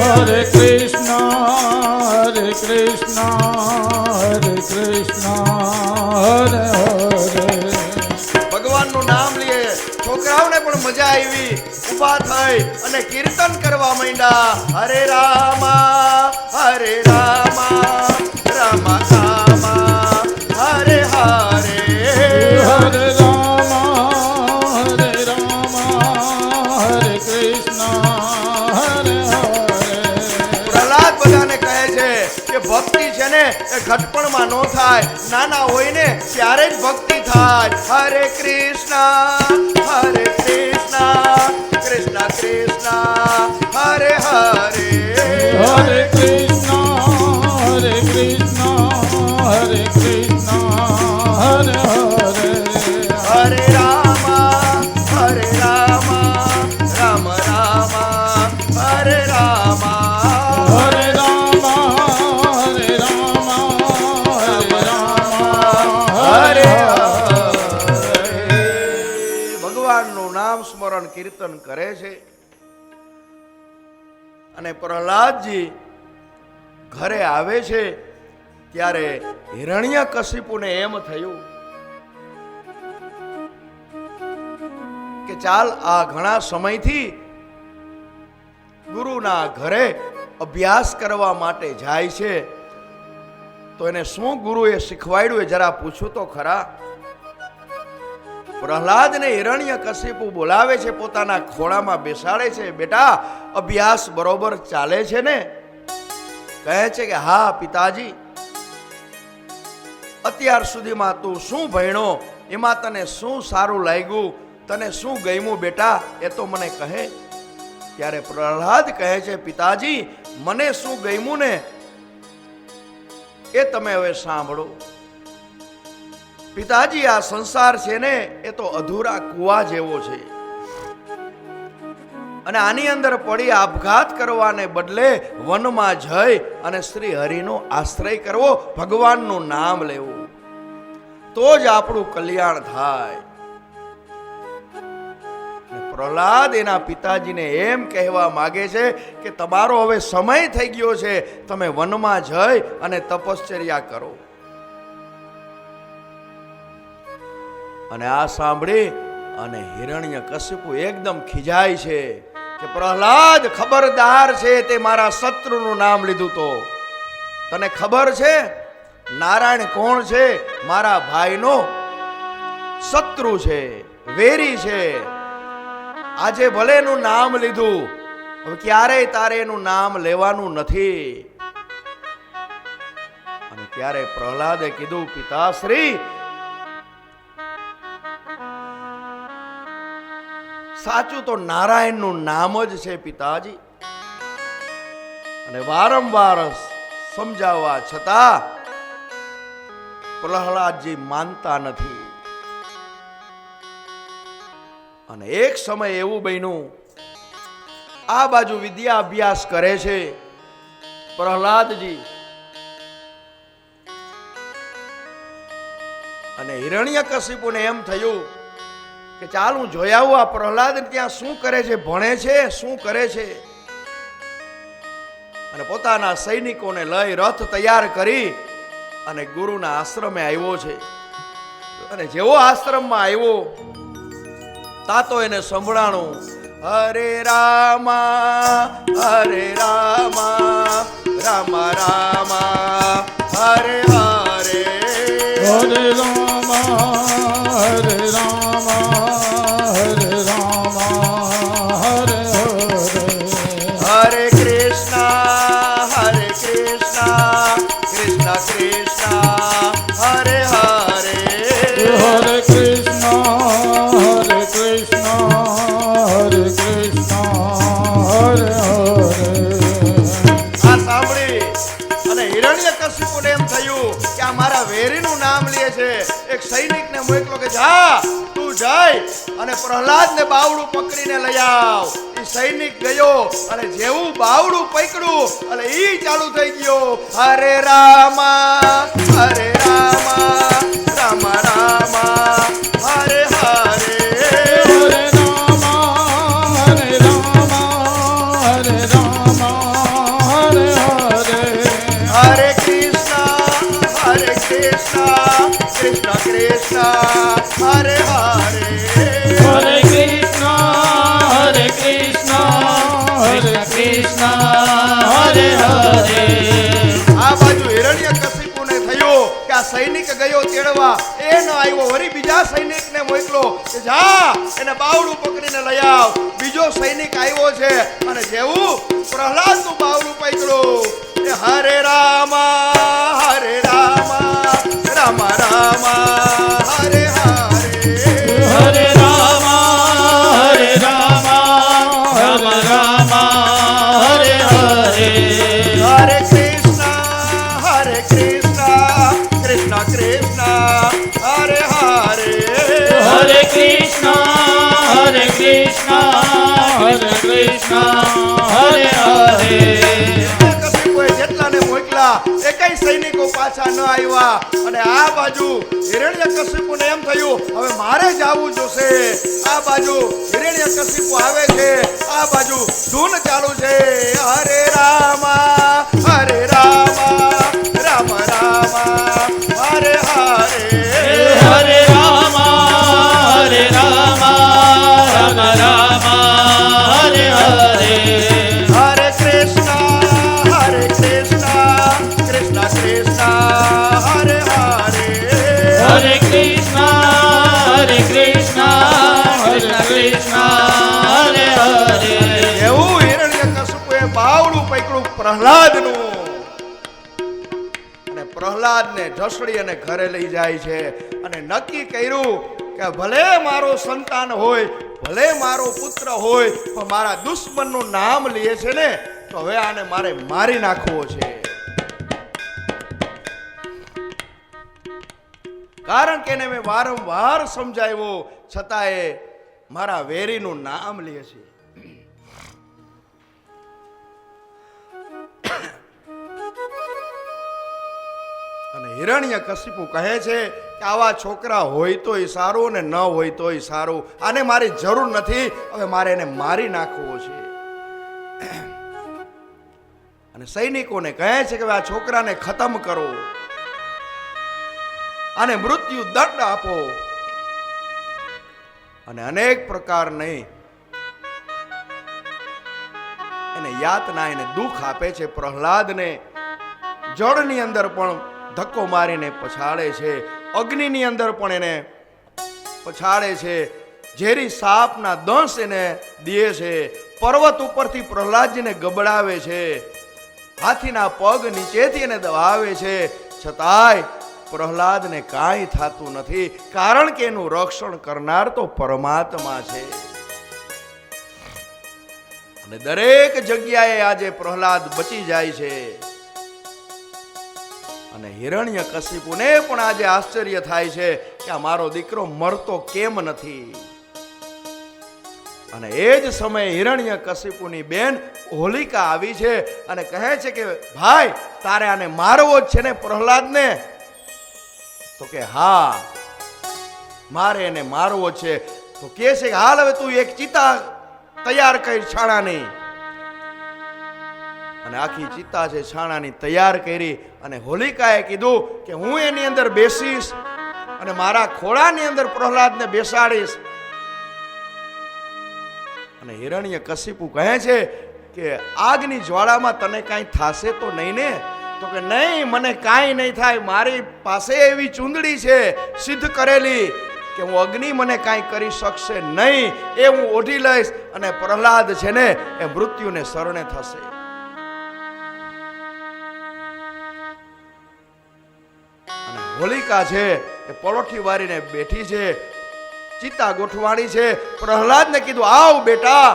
હરે કૃષ્ણ હરે કૃષ્ણ હરે હરે.
ભગવાનનું નામ લઈએ, છોકરાઓને પણ મજા આવી, ઊભા થઈ અને કીર્તન કરવા માંડ્યા. હરે રામા રામા રામા હરે હરે,
હરે રામા હરે કૃષ્ણ હરે હરે.
પ્રહલાદ બધાને કહે છે કે ભક્તિ છે ને એ ઘટપણમાં ન થાય, નાના હોય ને ત્યારે જ ભક્તિ થાય. હરે કૃષ્ણ કૃષ્ણ કૃષ્ણ હરે હરે,
હરે કૃષ્ણ હરે કૃષ્ણ હરે હરે,
હરે રામા રામ રામા હરે રામા,
હરે રામા હરે રામા હરે રામા
હરે હરે. ભગવાનનું નામ સ્મરણ કીર્તન કરે છે. અને પ્રહલાદજી ઘરે આવે છે ત્યારે હિરણ્યકશિપુને એમ થયું કે ચાલ આ ઘણા સમયથી ગુરુના ઘરે અભ્યાસ કરવા માટે જાય છે, તો એને શું ગુરુએ શીખવાડ્યું એ જરા પૂછું તો ખરા. પ્રહલાદને હિરણ્યકશિપુ બોલાવે છે, પોતાના ખોળામાં બેસાડે છે. બેટા, અભ્યાસ બરોબર ચાલે છે ને? કહે છે કે હા પિતાજી, અત્યાર સુધીમાં તું શું ભણ્યો, એમાં તને શું સારું લાગ્યું, તને શું ગમ્યું બેટા, એ તો મને કહે. ત્યારે પ્રહલાદ કહે છે પિતાજી, મને શું ગમ્યું ને એ તમે હવે સાંભળો. પિતાજી, આ સંસાર છે ને એ તો અધૂરા કુવા જેવો છે અને આની અંદર પડી આપઘાત કરવાને બદલે વનમાં જઈ અને શ્રી હરિનો આશ્રય કરવો, ભગવાનનું નામ લેવું, તો જ આપણું કલ્યાણ થાય. પ્રહલાદ એના પિતાજીને એમ કહેવા માગે છે કે તમારો હવે સમય થઈ ગયો છે, તમે વનમાં જઈ અને તપશ્ચર્યા કરો. અને આ સાંભળી અને હિરણ્યકશિપુ એકદમ ખીજાય છે કે પ્રહલાદ ખબરદાર છે, તે મારા શત્રુનું નામ લીધું તો તને ખબર છે નારાયણ કોણ છે? મારા ભાઈનો શત્રુ છે, વેરી છે. આજે ભલે એનું નામ લીધું, હવે ક્યારેય તારે એનું નામ લેવાનું નથી. અને ત્યારે પ્રહલાદે કીધું, પિતાશ્રી સાચું તો નારાયણનું નામ જ છે પિતાજી. અને વારંવાર સમજાવવા છતાં પ્રહલાદજી માનતા નથી. અને એક સમય એવું બન્યું, આ બાજુ વિદ્યા અભ્યાસ કરે છે પ્રહલાદજી, અને હિરણ્યકશિપુને એમ થયું કે ચાલ હું જોઈ આવું આ પ્રહલાદ ત્યાં શું કરે છે, ભણે છે, શું કરે છે. અને પોતાના સૈનિકોને લઈ રથ તૈયાર કરી અને ગુરુના આશ્રમે આવ્યો છે. અને જેવો આશ્રમમાં આવ્યો તાતો એને સંભળાણું, હરે રામા હરે રામા રામા રામા હરે હરે,
હરે રામા હરે રામા હરે રામા હરે હરે,
હરે કૃષ્ણ કૃષ્ણ કૃષ્ણ હરે હરે,
હરે કૃષ્ણ હરે કૃષ્ણ હરે હરે.
આ સાંભળી અને હિરણ્યકશિપુને એમ થયું કે આ મારા વેરીનું નામ લે છે. એક સૈનિકને મોકલો કે જા તું જઈ અને પ્રહલાદને બાવડું પકડીને લઈ આવ. એ સૈનિક ગયો અને જેવું બાવડું પકડ્યું અને ઈ ચાલુ થઈ ગયો, હરે રામા હરે રામા રામા રામા હરે હરે,
હરે રામા હરે રામા હરે રામા હરે હરે,
હરે કૃષ્ણ કૃષ્ણ કૃષ્ણ હરે હરે,
હરે કૃષ્ણ હરે કૃષ્ણ હરે કૃષ્ણ હરે હરે.
આ બાજુ હિરણ્યકશિપુને થયું કે આ સૈનિક ગયો તેડવા, એ ન આવ્યો. વળી બીજા સૈનિકને મોકલો કે જા એને બાવડું પકડીને લઈ આવ. બીજો સૈનિક આવ્યો છે અને જેવું પ્રહલાદનું બાવડું પકડ્યું, એ હરે રામા રામા રામા હરે હરે,
હરે રામા હરે રામા રામા રામા હરે હરે,
હરે કૃષ્ણ કૃષ્ણ કૃષ્ણ હરે હરે,
હરે કૃષ્ણ હરે કૃષ્ણ હરે કૃષ્ણ હરે હરે.
હિરણ્યકશિપુએ જેટલાને મોકલા એકેય સૈનિકો પાછા ન આવ્યા. અને આ બાજુ હિરણ્યકશિપુને એમ થયું હવે મારે જવું જોશે. આ બાજુ હિરણ્યકશિપુ આવે છે, આ બાજુ ધૂન ચાલુ છે, હરે રામા રામા રામા હરે હરે,
હરે રામા હરે રામા રામા રામા હરે હરે,
હરે કૃષ્ણ કૃષ્ણ કૃષ્ણ હરે હરે,
હરે કૃષ્ણ કૃષ્ણ હરે હરે.
એવું હિરણ્યકશિપુએ બાવડું પકડ્યું પ્રહલાદનું અને પ્રહલાદને ઢસડી અને ઘરે લઈ જાય છે. અને નક્કી કર્યું કે ભલે મારો સંતાન હોય, ભલે મારો પુત્ર હોય, પણ મારા દુશ્મનનું નામ લે છે ને તો હવે આને મારે મારી નાખવો છે. કારણ કે એને મેં વારંવાર સમજાવ્યો છતાંય મારા વેરીનું નામ લે છે. અને હિરણ્યકશિપુ કહે છે કે આવા છોકરા હોય તોય સારું ને ન હોય તોય સારું, આને મારી જરૂર નથી, હવે મારે એને મારી નાખવો છે. અને સૈનિકોને કહે છે કે આ છોકરાને ખતમ કરો, આને મૃત્યુ દંડ આપો. અને અનેક પ્રકારની એને યાતના, એને દુઃખ આપે છે. પ્રહલાદને જળની અંદર પણ ધક્કો મારીને પછાડે છે, અગ્નિની અંદર પણ એને પછાડે છે, ઝેરી સાપના દંશ એને દે છે, પર્વત ઉપરથી પ્રહલાદજીને ગબડાવે છે, હાથીના પગ નીચેથી એને દબાવે છે. છતાંય પ્રહલાદને કાંઈ થતું નથી, કારણ કે એનું રક્ષણ કરનાર તો પરમાત્મા છે. અને દરેક જગ્યાએ આજે પ્રહલાદ બચી જાય છે. અને હિરણ્યકશિપુને પણ આજે આશ્ચર્ય થાય છે કે આ મારો દીકરો મરતો કેમ નથી. અને એ જ સમયે હિરણ્યકશિપુની બેન હોલિકા આવી છે અને કહે છે કે ભાઈ, તારે આને મારવો જ છે ને પ્રહલાદને? તો કે હા, મારે એને મારવો છે. તો કહે છે કે હાલ હવે તું એક ચિતા તૈયાર કરી છાણાની. અને આખી ચિતા છે છાણાની તૈયાર કરી. અને હોલિકાએ કીધું કે હું એની અંદર બેસીશ અને મારા ખોળાની અંદર પ્રહલાદને બેસાડીશ. અને હિરણ્યકશિપુ કહે છે કે આગની જ્વાળામાં તને કાંઈ થાશે તો નહીં ને? તો કે નહીં, મને કાંઈ નહીં થાય, મારી પાસે એવી ચૂંદડી છે સિદ્ધ કરેલી કે હું અગ્નિ મને કાંઈ કરી શકશે નહીં, એ હું ઓઢી લઈશ અને પ્રહલાદ છે ને એ મૃત્યુને શરણે થશે. અને હોલિકા છે એ પલોઠી વારીને બેઠી છે, ચિતા ગોઠવાણી છે. પ્રહલાદને કીધું આવ બેટા,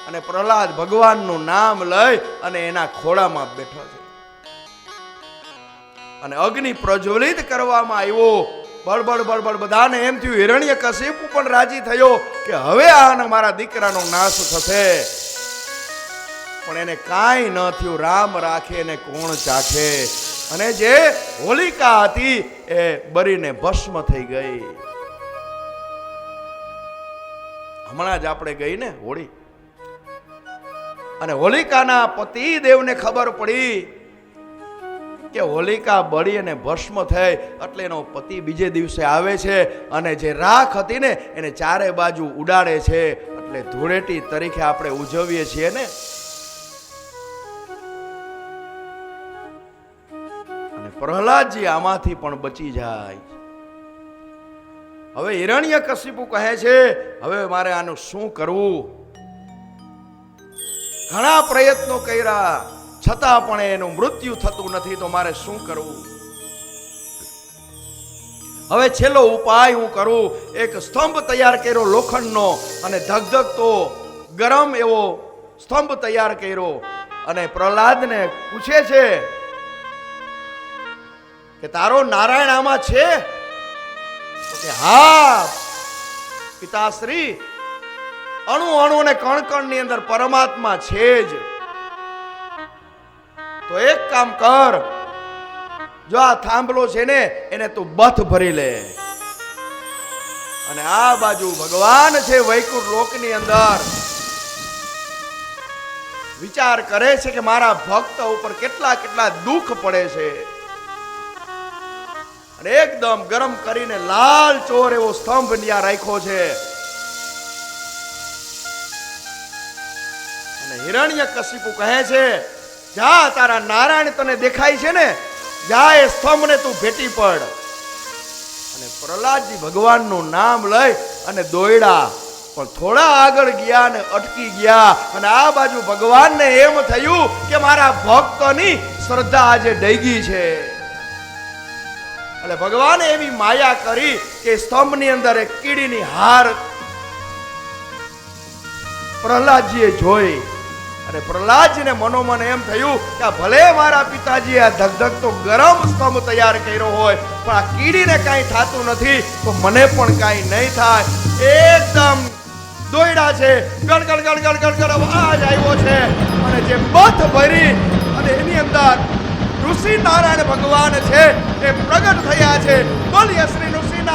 અને પ્રહલાદ ભગવાનનું નામ લઈ અને એના ખોળામાં બેઠો છે. અને અગ્નિ પ્રજ્વલિત કરવામાં આવ્યો. બળબડ બળબડ બધાને એમ થયું, હિરણ્યકશિપુ પણ રાજી થયો કે હવે આ મારા દીકરાનો નાશ થશે. પણ એને કાંઈ ન થયું. રામ રાખે ને કોણ ચાખે. અને જે હોલિકા હતી એ બળીને ભસ્મ થઈ ગઈ. હમણાં જ આપણે ગઈ ને હોળી, અને હોલિકાના પતિ દેવને ખબર પડી કે હોલિકા બળી અને ભસ્મ થઈ, એટલે એનો પતિ બીજે દિવસે આવે છે અને જે રાખ હતી ને એને ચારે બાજુ ઉડાડે છે. એટલે ધૂળેટી તરીકે આપણે ઉજવીએ છીએ ને. અને પ્રહલાદજી આમાંથી પણ બચી જાય. હવે હિરણ્યકશિપુ કહે છે હવે મારે આનું શું કરવું? ઘણા પ્રયત્નો કર્યા છતાં પણ એનું મૃત્યુ થતું નથી, તો મારે શું કરવું? હવે છેલ્લો ઉપાય હું કરું. એક સ્તંભ તૈયાર કર્યો લોખંડનો, અને ધગધગતો ગરમ એવો સ્તંભ તૈયાર કર્યો. અને પ્રહલાદને પૂછે છે કે તારો નારાયણ આમાં છે? તો કે હા પિતાશ્રી, અણુ અણુ અને કણ કણ ની અંદર પરમાત્મા છે જ. તો એક કામ કર, જો આ થાંભલો છે ને એને તું બથ ભરી લે. અને આ બાજુ ભગવાન છે વૈકુંઠ લોકની અંદર વિચાર કરે છે કે મારા ભક્ત ઉપર કેટલા કેટલા દુઃખ પડે છે. અને એકદમ ગરમ કરીને લાલ ચોર એવો સ્તંભ ત્યાં રાખ્યો છે. અને હિરણ્યકશિપુ કહે છે જા, તારા નારાયણ તને દેખાય છે ને, જા એ સ્તંભને તું ભેટી પડ. અને પ્રહલાદજી ભગવાનનું નામ લઈ અને દોડ્યા, પણ થોડા આગળ ગયા અને અટકી ગયા. અને આ બાજુ ભગવાનને એમ થયું કે મારા ભક્તોની શ્રદ્ધા આજે ડગી છે. એટલે ભગવાને એવી માયા કરી કે સ્તંભની અંદર એક કીડીની હાર પ્રહલાદજીએ જોઈ. અને પ્રહલાદજીને મનોમન એમ થયું કે ભલે મારા પિતાજી આ ધગધગતો ગરમ સ્તંભ તૈયાર કર્યો હોય, પણ આ કીડીને કાંઈ થતું નથી, તો મને પણ કાંઈ નહીં થાય. એકદમ દોયડા છે, ગણગણ ગણગણ ગણગણ અવાજ આવ્યો છે. અને જે બથ ભરી અને એની અંદર ઋષિ નારાયણ ભગવાન છે એ પ્રગટ થયા છે. બોલીએ શ્રી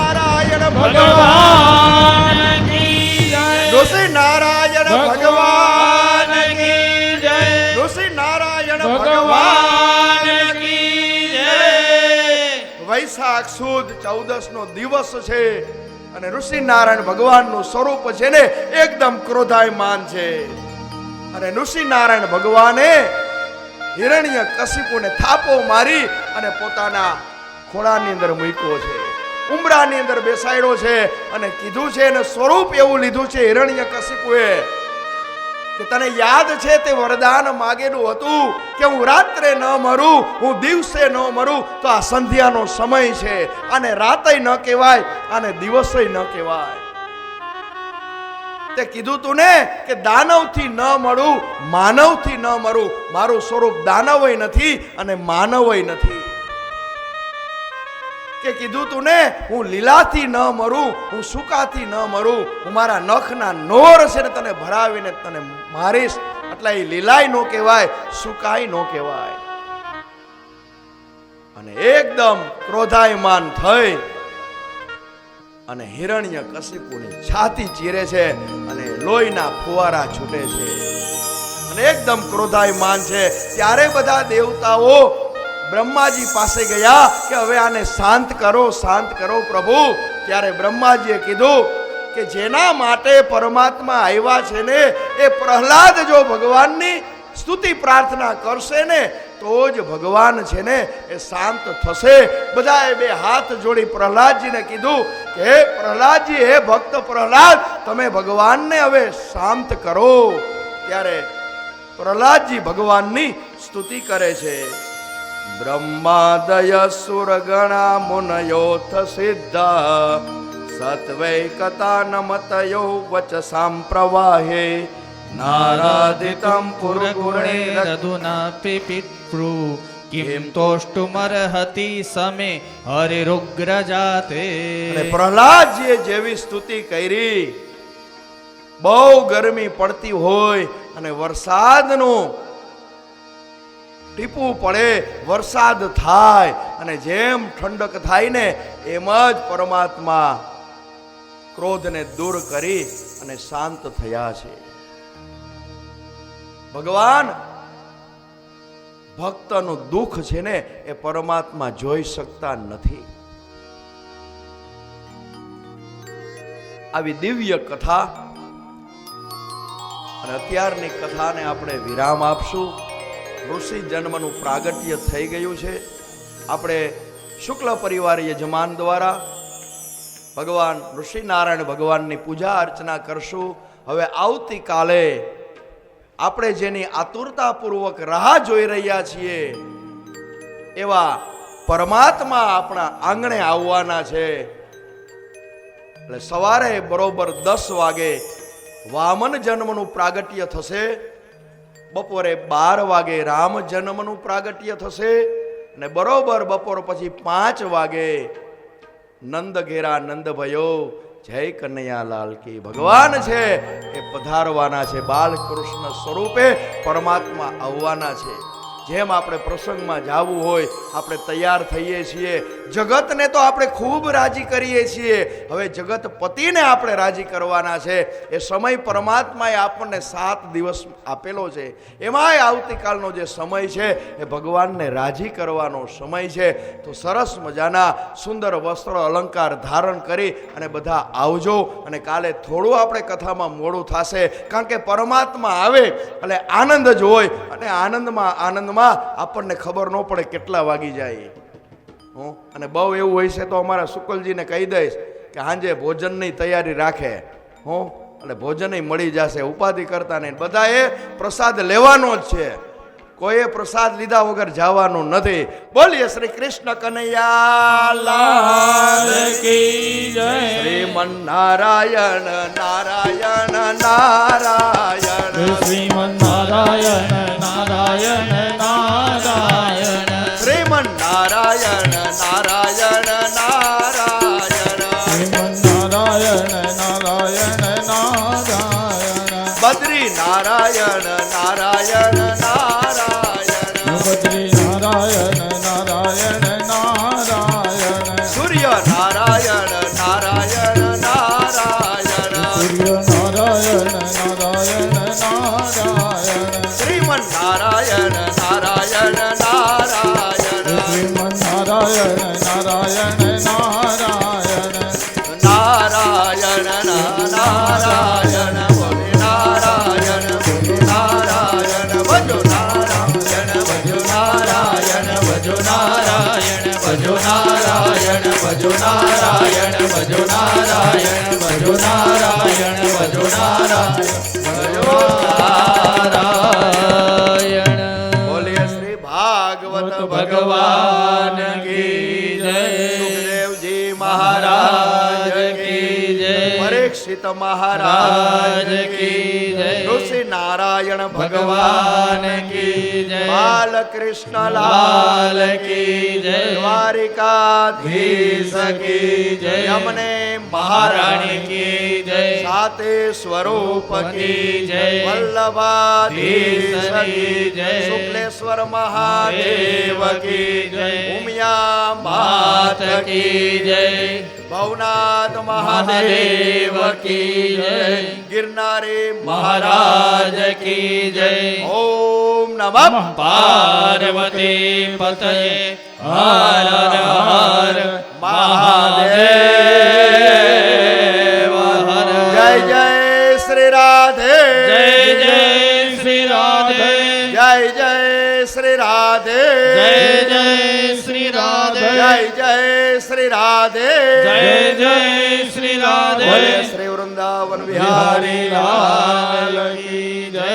નારાયણ
ભગવાન કી જય
ઋષિ નારાયણ ભગવાન
કી જય
ઋષિ નારાયણ ભગવાન
ભગવાન કી જય
વૈશાખ સુદ 14 નો દિવસ છે અને ઋષિ નારાયણ ભગવાનનું સ્વરૂપ છે ને એકદમ ક્રોધાયમાન છે અને ઋષિ નારાયણ ભગવાને હિરણ્ય કશિપુને થાપો મારી અને પોતાના ખોળાની અંદર મૂક્યો છે, ઉંબરાની અંદર બેસાડ્યો છે અને કીધું છે અને સ્વરૂપ એવું લીધું છે હિરણ્ય કશિપુએ કે તને યાદ છે તે વરદાન માગેલું હતું કે હું રાત્રે ન મરું, હું દિવસે ન મરું, તો આ સંધ્યાનો સમય છે, આને રાતે ન કહેવાય, આને દિવસે ન કહેવાય. તે કીધું તું ને કે દાનવથી ન મળું, માનવથી ન મરું. મારું સ્વરૂપ દાનવય નથી અને માનવય નથી. કે કીધું તું ને હું લીલાથી ન મરું, હું સુકાથી ન મરું, હું મારા નખના નોર છે ને તને ભરાવીને તને મારીશ. એટલે એ લીલાય નો કહેવાય, સુકાય નો કહેવાય. અને એકદમ ક્રોધાયમાન થઈ અને હિરણ્ય કશિપુની છાતી ચીરે છે અને લોહીના ફુવારા છૂટે છે અને એકદમ ક્રોધાયમાન છે. ત્યારે બધા દેવતાઓ બ્રહ્માજી પાસે ગયા કે હવે આને શાંત કરો, શાંત કરો પ્રભુ. ત્યારે બ્રહ્માજીએ કીધું કે જેના માટે પરમાત્મા આવ્યા છે ને એ પ્રહલાદ જો ભગવાનની સ્તુતિ પ્રાર્થના કરશે ને તો જ ભગવાન છે ને એ શાંત થશે. બધાએ બે હાથ જોડી પ્રહલાદજીને કીધું કે હે પ્રહલાદજી, હે ભક્ત પ્રહલાદ, તમે ભગવાનને હવે શાંત કરો. ત્યારે પ્રહલાદજી ભગવાનની સ્તુતિ કરે છે. બ્રહ્માદય સુરગણા મુનયોથ સિદ્ધા સત્વૈકતા નમતયો વચસામ પ્રવાહે
નારાદિતમ પુરગુણે રધુના પિપિત્રુ કિમ તોષ્ટુમર્હતિ સમે હરિરુગ્ર જાતે.
અને પ્રહલાદજીએ જેવી સ્તુતિ કરી, બહુ ગરમી પડતી હોય અને વરસાદનું ટીપું પડે, વરસાદ થાય અને જેમ ઠંડક થાય ને એમ જ પરમાત્મા ક્રોધને દૂર કરી અને શાંત થયા છે. ભગવાન ભક્તનું દુઃખ છે ને એ પરમાત્મા જોઈ શકતા નથી. આવી દિવ્ય કથા અને અત્યારની કથાને આપણે વિરામ આપશું. ઋષિ જન્મનું પ્રાગટ્ય થઈ ગયું છે. આપણે શુક્લ પરિવાર યજમાન દ્વારા ભગવાન ઋષિ નારાયણ ભગવાનની પૂજા અર્ચના કરશું. હવે આવતીકાલે આપણે જેની આતુરતાપૂર્વક રાહ જોઈ રહ્યા છીએ એવા પરમાત્મા આપણા આંગણે આવવાના છે. એટલે સવારે બરોબર 10 વાગે વામન જન્મનું પ્રાગટ્ય થશે, બપોરે 12 વાગે રામ જન્મનું પ્રાગટ્ય થશે અને બરોબર બપોર પછી 5 વાગે નંદ ઘેરા નંદ ભયો જય કનૈયાલાલ કી ભગવાન છે એ પધારવાના છે. બાલકૃષ્ણ સ્વરૂપે પરમાત્મા આવવાના છે. જેમ આપણે પ્રસંગમાં જવું હોય આપણે તૈયાર થઈએ છીએ. જગતને તો આપણે ખૂબ રાજી કરીએ છીએ, હવે જગત પતિને આપણે રાજી કરવાના છે. એ સમય પરમાત્માએ આપણને 7 દિવસ આપેલો છે. એમાંય આવતીકાલનો જે સમય છે એ ભગવાનને રાજી કરવાનો સમય છે. તો સરસ મજાના સુંદર વસ્ત્ર અલંકાર ધારણ કરી અને બધા આવજો. અને કાલે થોડું આપણે કથામાં મોડું થશે, કારણ કે પરમાત્મા આવે એટલે આનંદ જ હોય અને આનંદમાં આપણને ખબર ન પડે કેટલા વાગી જાય. અને બહુ એવું હોય છે તો અમારા શુકલજીને કહી દઈશ કે સાંજે ભોજનની તૈયારી રાખે. એટલે ભોજન મળી જશે, ઉપાધિ કરતા નહીં. બધાએ પ્રસાદ લેવાનો જ છે, કોઈએ પ્રસાદ લીધા વગર જવાનું નથી. બોલીએ શ્રી કૃષ્ણ કનૈયા લાલ કી જય. શ્રીમન નારાયણ નારાયણ નારાયણ
શ્રીમન નારાયણ નારાયણ નારાયણ
શ્રીમન નારાયણ નારાયણ નારાયણ
શ્રીમન નારાયણ નારાયણ નારાયણ
બદ્રી નારાયણ નારાયણ નારાયણ
બદ્રી નારાયણ નારાયણ નારાયણ
સૂર્ય નારાયણ
નારાયણ નારાયણ
નારાયણ નારાયણ બોલે નારાયણ બોલે નારાયણ ભજો નારાયણ ભજો નારાયણ ભજો નારાયણ ભજો નારાયણ ભજો નારાયણ ભજો નારાયણ ભજો નારાયણ ભજો નારાયણ ભજો નારાયણ બોલે શ્રી ભાગવત ભગવાન કી જય સુખદેવજી મહારાજ કી જય પરીક્ષિત મહારાજ કી જય ઋષિ નારાયણ ભગવાન કી જય બાલકૃષ્ણ લાલ કી જય દ્વારિકાધીશ કી જય યમને મહારાણી કી જય સાતે સ્વરૂપ કી જય વલ્લભાધીશ કી જય શુક્લેશ્વર મહાદેવ કી જય ઉમિયા માત કી જય ભવનાથ મહાદેવ કી જય ગિરનારી મહારાજ કી જય ઓમ નમઃ પાર્વતી પતયે હર હર મહાદેવ હર જય જય શ્રી રાધે
જય જય શ્રી રાધે
જય જય શ્રી રાધે
જય જય શ્રી રાધે
જય જય શ્રી રાધે
જય જય શ્રી રાધે
બોલે શ્રી વૃંદાવન વિહારી લાલ કી જય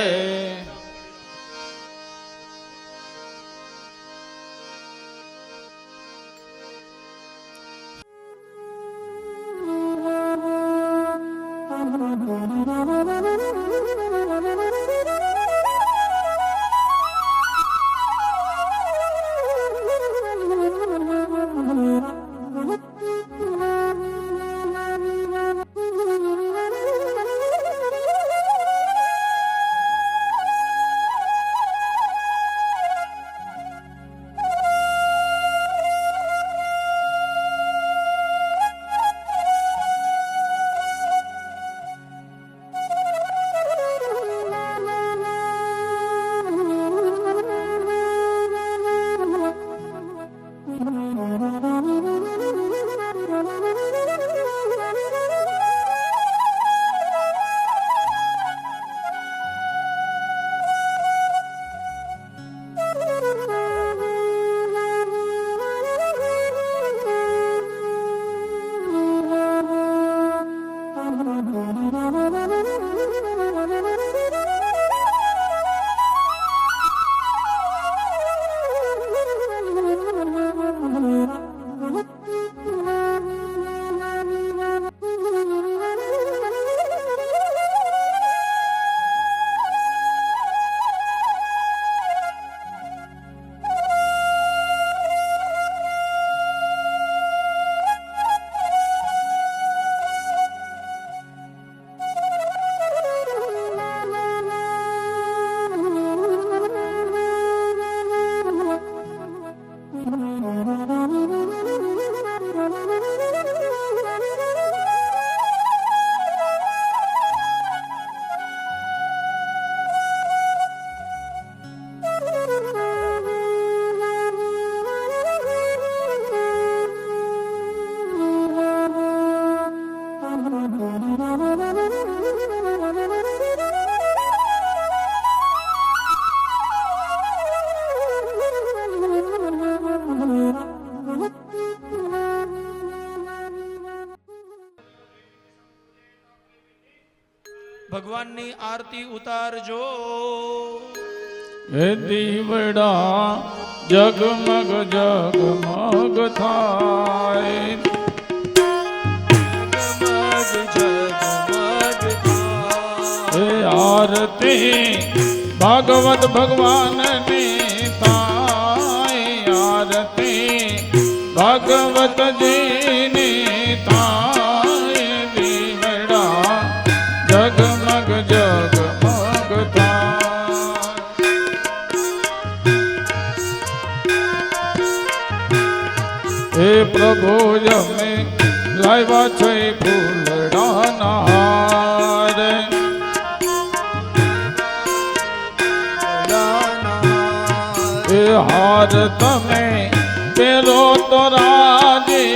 ભગવાનની આરતી ઉતારજો.
હે દીવડા જગમગ જગમગ થાય, હે આરતી ભાગવત ભગવાનની થાય, આરતી ભાગવતજીની થાય, દીવડા જગમગ જગમગ થાય. હે પ્રભુ જમે લાવ્યા છે ફૂલડાના હાર, એ હાર તમે પેલો તો રાજી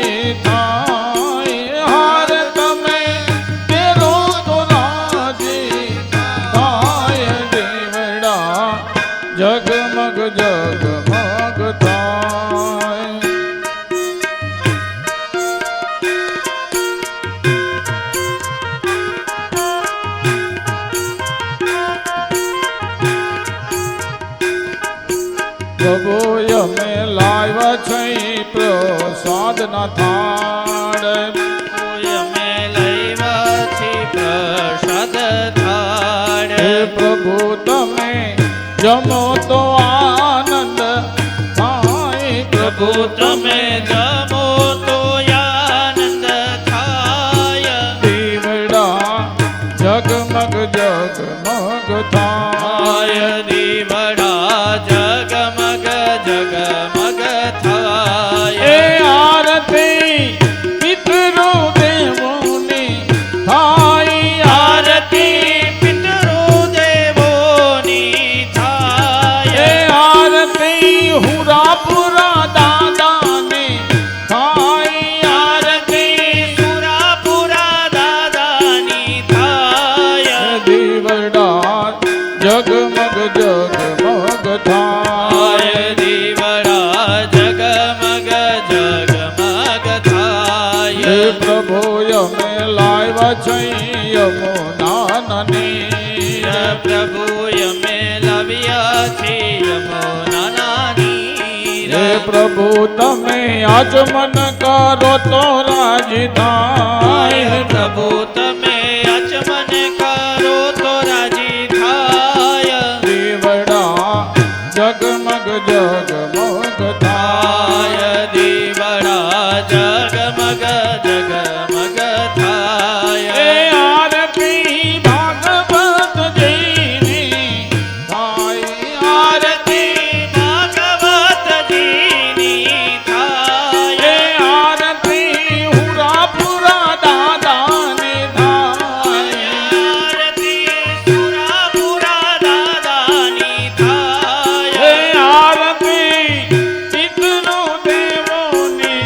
લાવ્યા છે પ્રસાદના થાળ
અમે લઈવા છી પ્રસાદ થાળ
હે પ્રભુ તમે જમો તો આનંદ થાય
પ્રભુ તમે જમો તો આનંદ થાય
દીવડા જગમગ જગમગ થાય
દીવડા જગમગ જગમગ થાય
એ આરતી પિતરો દેવોની થાય
આરતી પિતરો દેવોની થાય
એ આરતી હુરાપુરા દાદાની થાય
આરતી સુરાપુરા દાદાની થાય
દીવડા જગમગ જગમગ થાય
દીવડા જગમગ જગમગ થાય
હે પ્રભુ અમે લાવ્યા છે યમુનાની
પ્રભુ અમે લાવ્યા છીએ યમુનાની
હે પ્રભુ તમે આચમન કરો તો રાજી થાય
પ્રભુ તમે અચમન કરો તો રાજી થાય
દીવડા જગમગ જગમગ થાય
દીવડા જગમગ જગમગ થાય
એ આરતી ભાગવતજીની થાય
આરતી ભાગવતજીની થાય
એ આરતી હુરાપુરા દાદાની થાય
આરતી સુરાપુરા દાદાની
એ
થાય
આરતી પિતરો દેવોની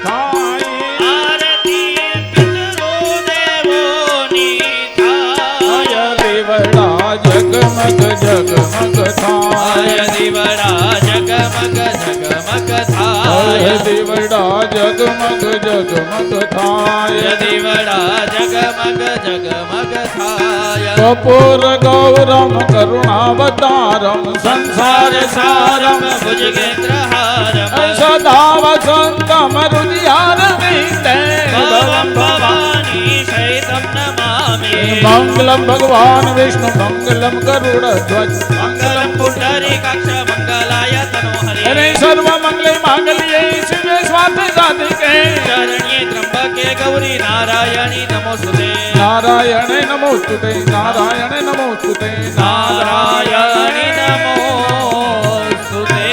થાય
આરતી પિતરો દેવોની થાય
દીવડા જગમગ જગમગ થાય
દીવડા જગમગ જગમગ
થાય
થાય
દીવડા જગમગ જગમગ થાય
દીવડા જગમગ જગમગ થાય
કપૂર ગૌરમ કરુણાવતારમ સંસાર સારમ
ભુજગેન્દ્રહારમ
સદા વસંતમ હૃદયારવિંદે
ભવમ ભવાની શૈતમ નમામિ
મંગલમ ભગવાન વિષ્ણુ મંગલમ ગરુડધ્વજ
મંગલમ પુંડરીકાક્ષ મંગલાય તનો
હરે
હરિ
સર્વ મંગલે માંગલ્યે શિવે સ્વાર્થ સાધિકે
શરણ્યે ત્રંબકે ગૌરી નારાયણી નમોસ્તુતે
નારાયણે નમોસ્તુતે નારાયણે નમોસ્તુતે
નારાયણી નમોસ્તુતે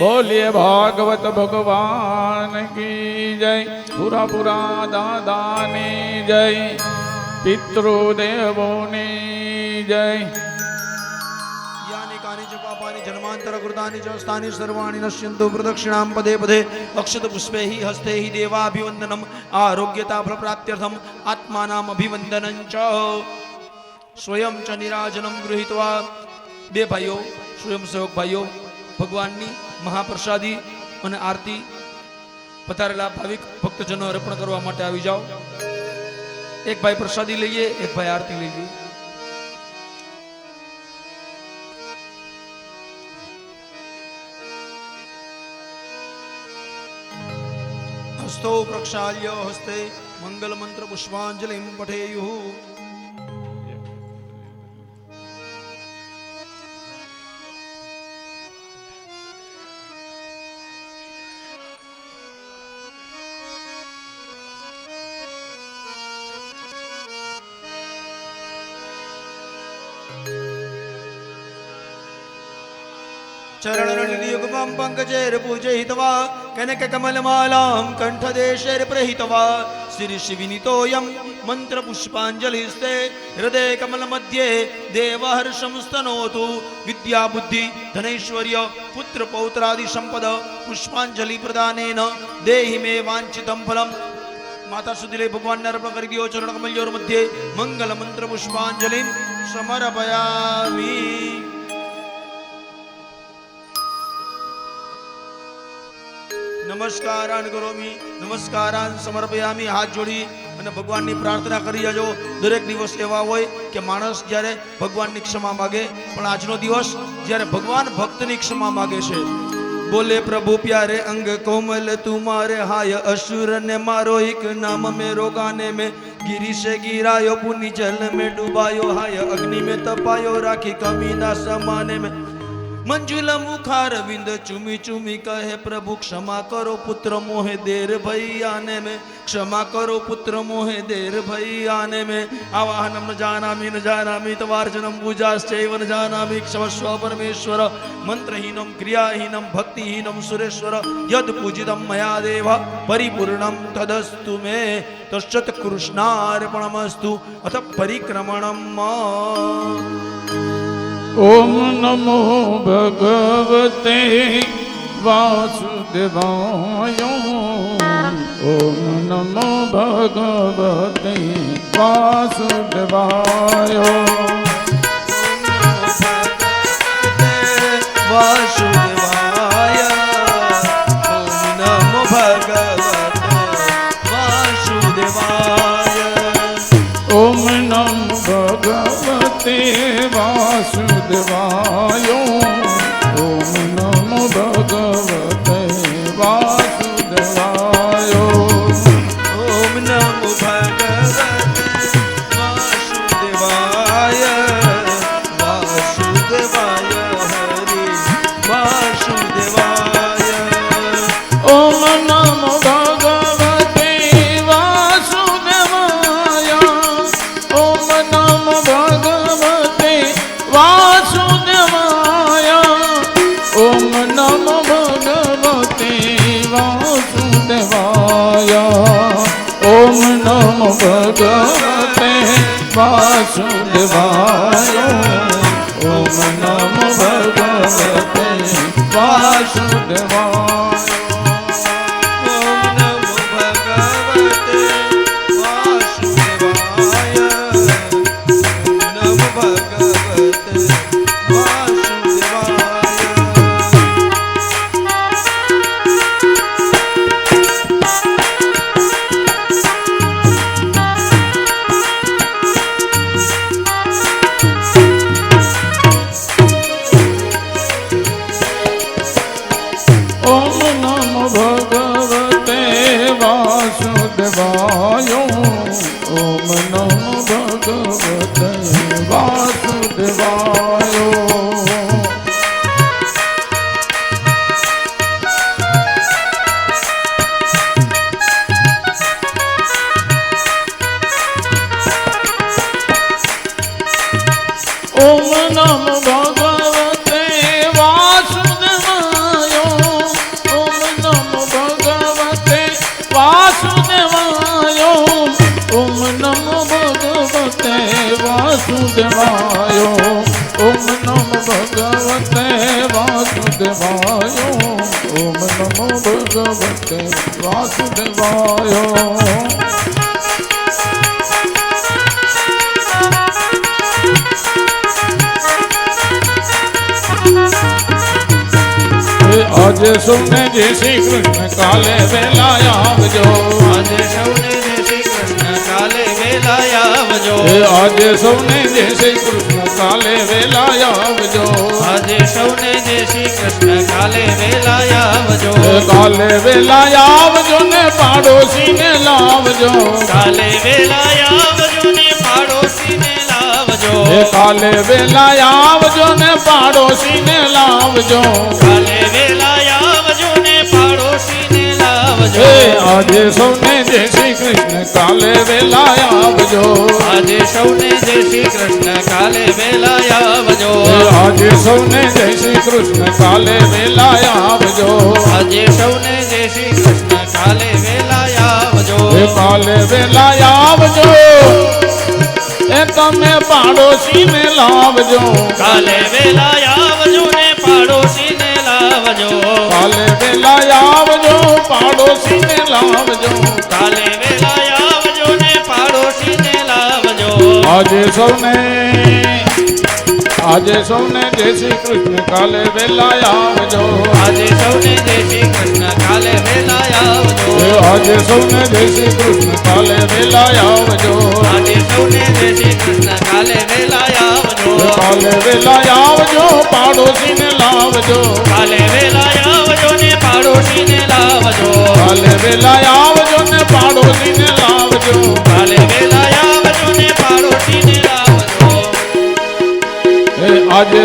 બોલીએ ભાગવત ભગવાન કી જય પુરા પુરા દાદાની જય પિતૃદેવોની જય
यानि कानि च पापानि जन्मान्तरकृतानि च स्थानि सर्वाणि नश्यन्तु प्रदक्षिणां पदे पदे अक्षतपुष्पैः हस्तैः देवाभिवन्दनम् आरोग्यताफलप्राप्त्यर्थम् आत्मानाम् अभिवन्दनं च स्वयं च निराजनं गृहीत्वा बे भाईओ स्वयंसेवक भाईओ भगवाननी महाप्रसादी અને આરતી પધારેલા ભાવિક ભક્તજનો અર્પણ કરવા માટે આવી જાઓ. એક ભાઈ પ્રસાદી લઈએ, એક ભાઈ આરતી લઈએ. हस्तो प्रक्षाल्य हस्ते मंगल मंत्र पुष्पांजलिं पठेयुः. चरणयुगमं पंकजैर्पूजयित्वा कनककमलमालां कण्ठदेशैर्प्रहित्वा शिरशिविनीतोऽयं मन्त्रपुष्पाञ्जलिस्ते हृदये कमलमध्ये देवहर्षं स्तनोतु. विद्याबुद्धि धनैश्वर्य पुत्रपौत्रादिसम्पद पुष्पाञ्जलिप्रदानेन देहि मे वाञ्छितं फलम्. माता सुदिले भगवान ने अर्पण कर दियो. चरण कमलोर मध्ये मंगल मंत्र पुष्पांजलि समर्पयामि. नमस्कारान करोमि, नमस्कारान समर्पयामि. हाथ जोड़ी અને ભગવાનની પ્રાર્થના કરી જજો. દરેક દિવસ એવા હોય કે માણસ જ્યારે ભગવાનની ક્ષમા માગે, પણ આજનો દિવસ જ્યારે ભગવાન ભક્તની ક્ષમા માગે છે. बोले प्रभु प्यारे अंग कोमल तुम्हारे हाय असुर ने मारो एक नाम में रोगाने में गिरी से गिरायो पुनि जल में डुबायो हाय अग्नि में तपायो राखी कमीना समाने में मंजुला मुखार विंद चुमी चुमी कहे प्रभु क्षमा करो पुत्र मोहे देर भई आने में क्षमा करो पुत्र मोहे देर भई आने में आवाहनम न जानामि तवार्चनम पूजाश्चैव न जानामि क्षमस्व परमेश्वर मंत्रहीनम क्रियाहीनम भक्तिहीनम सुरेश्वर यद पूजितम मया देव परिपूर्णम तदस्तु मे तश्चत कृष्णार्पणमस्तु अथ परिक्रमणम
ओम नमो भगवते वासुदेवाय ओम नमो भगवते वासुदेवाय
वासुदेवाय ओम नमो भगवते वासुदेवाय
ओम नमो भगवते वासुदेवाय ओम नमो भगवते वासुदेवाय
ओम नमो भगवते वासुदेवाय वासुदेवाय हरि वासुदेवाय
ओम नमो भगवते वासुदेवाय ओम नमो भगवते वासुदेवाय ओम नमो भगवते वासुदेवाय ओम नमो भगवते वासुदेवाय ओम नमो भगवते वासुदेवाय
ओम नमो भगवते वासुदेवाय ओम नमो भगवते वासुदेवाय
ओम नमो भगवते वासुदेवाय ओम नमो भगवते वासुदेवाय ओम नमो भगवते वासुदेवाय ओम नमो भगवते वासुदेवाय ओम नमो भगवते वासुदेवाय ओम नमो भगवते वासुदेवाय ओम नमो भगवते वासुदेवाय આજે સૌને જય શ્રી કૃષ્ણ કાલે વેલા આવજો
આજે સૌને જય શ્રી કૃષ્ણ કાલે વેલા આવજો
આજે સૌને જય શ્રી કૃષ્ણ કાલે વેલા આવજો
આજે સૌને જય શ્રી કૃષ્ણ કાલે વેલા આવજો
કાલે વેલા આવજો ને પાડોશીને લાવજો
કાલે વેલા આવજો ને પાડોશીને લાવજો
કાલે વેલા આવજો ને પાડોશીને લાવજો
કાલે વેલા આવજો ને પાડોશીને લાવજો
આજે સૌને જય શ્રી કૃષ્ણ કાલે વેલા આવજો
આજે સૌને જય શ્રી કૃષ્ણ કાલે વેલા આવજો
આજે સૌને જય શ્રી કૃષ્ણ કાલે વેલા આવજો
આજે સૌને જય શ્રી કૃષ્ણ કાલે વેલા આવજો
કાલે વેલા આવજો એ તમે પાડોશીને લાવજો
કાલે વેલા આવજો ને પાડોશીને લાવજો
કાલે વેલા આવજો પાડોશીને લાવજો
કાલે વેલા આવજો ને પાડોશીને લાવજો
આજે સૌને જય શ્રી કૃષ્ણ કાલે વેલા આવજો
આજે સૌને જય શ્રી કૃષ્ણ કાલે વેલા આવજો
આજે સૌને જય શ્રી કૃષ્ણ કાલે વેલા આવજો
આજે સૌને જય શ્રી કૃષ્ણ કાલે વેલા આવજો
કાલે વેલા આવજો પાડોશીને લાવજો
કાલે વેલા આવજો ને પાડોશીને લાવજો
કાલે વેલા આવજો ને પાડોશીને લાવજો
કાલે વેલા આવજો ને પાડોશીને લાવજો
હે આજે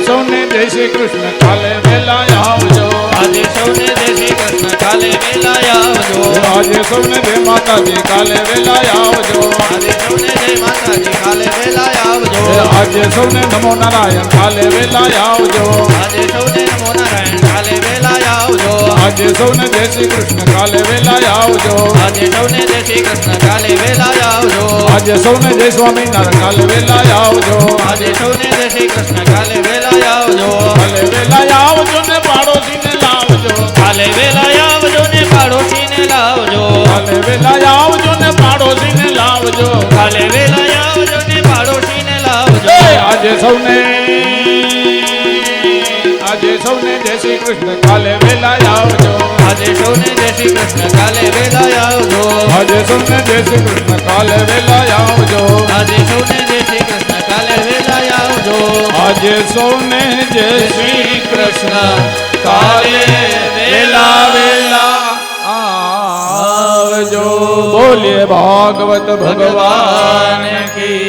સૌને જય શ્રી કૃષ્ણ કાલે વેલા આવજો
આજે સૌને જય શ્રી કૃષ્ણ કાલે વેલા આવજો
આજે સૌને જય માતાજી કાલે વેલા આવજો
આજે સૌને જય માતાજી કાલે વેલા આવજો
આજે સૌને નમો નારાયણ કાલે વેલા આવજો
આજે સૌને નમો નારાયણ કાલે વેલા આવજો
આજે સૌને જય શ્રી કૃષ્ણ કાલે વેલા આવજો
આજે સૌને જય શ્રી કૃષ્ણ કાલે વેલા આવજો
આજે સૌને જય સ્વામિનારાયણ કાલે વેલા આવજો
આજે સૌને જય શ્રી કૃષ્ણ કાલે વેલા આવજો
કાલે વેલા આવજો ને પાડોશીને લાવજો
કાલે વેલા આવજો ને પાડોશીને લાવજો
કાલે વેલા આવજો ને પાડોશીને લાવજો
કાલે વેલા આવજો ને પાડોશીને લાવજો
આજે સૌને જય શ્રી કૃષ્ણ કાલે વેલા આવજો
આજે સૌને જય શ્રી કૃષ્ણ કાલે વેલા આવજો
આજે સૌને જય શ્રી કૃષ્ણ કાલે વેલા આવજો
આજે સૌને જય શ્રી કૃષ્ણ કાલે વેલા આવજો
આજે સૌને જય શ્રી કૃષ્ણ કાલે
વેલા
આવજો બોલીએ ભાગવત ભગવાન
કી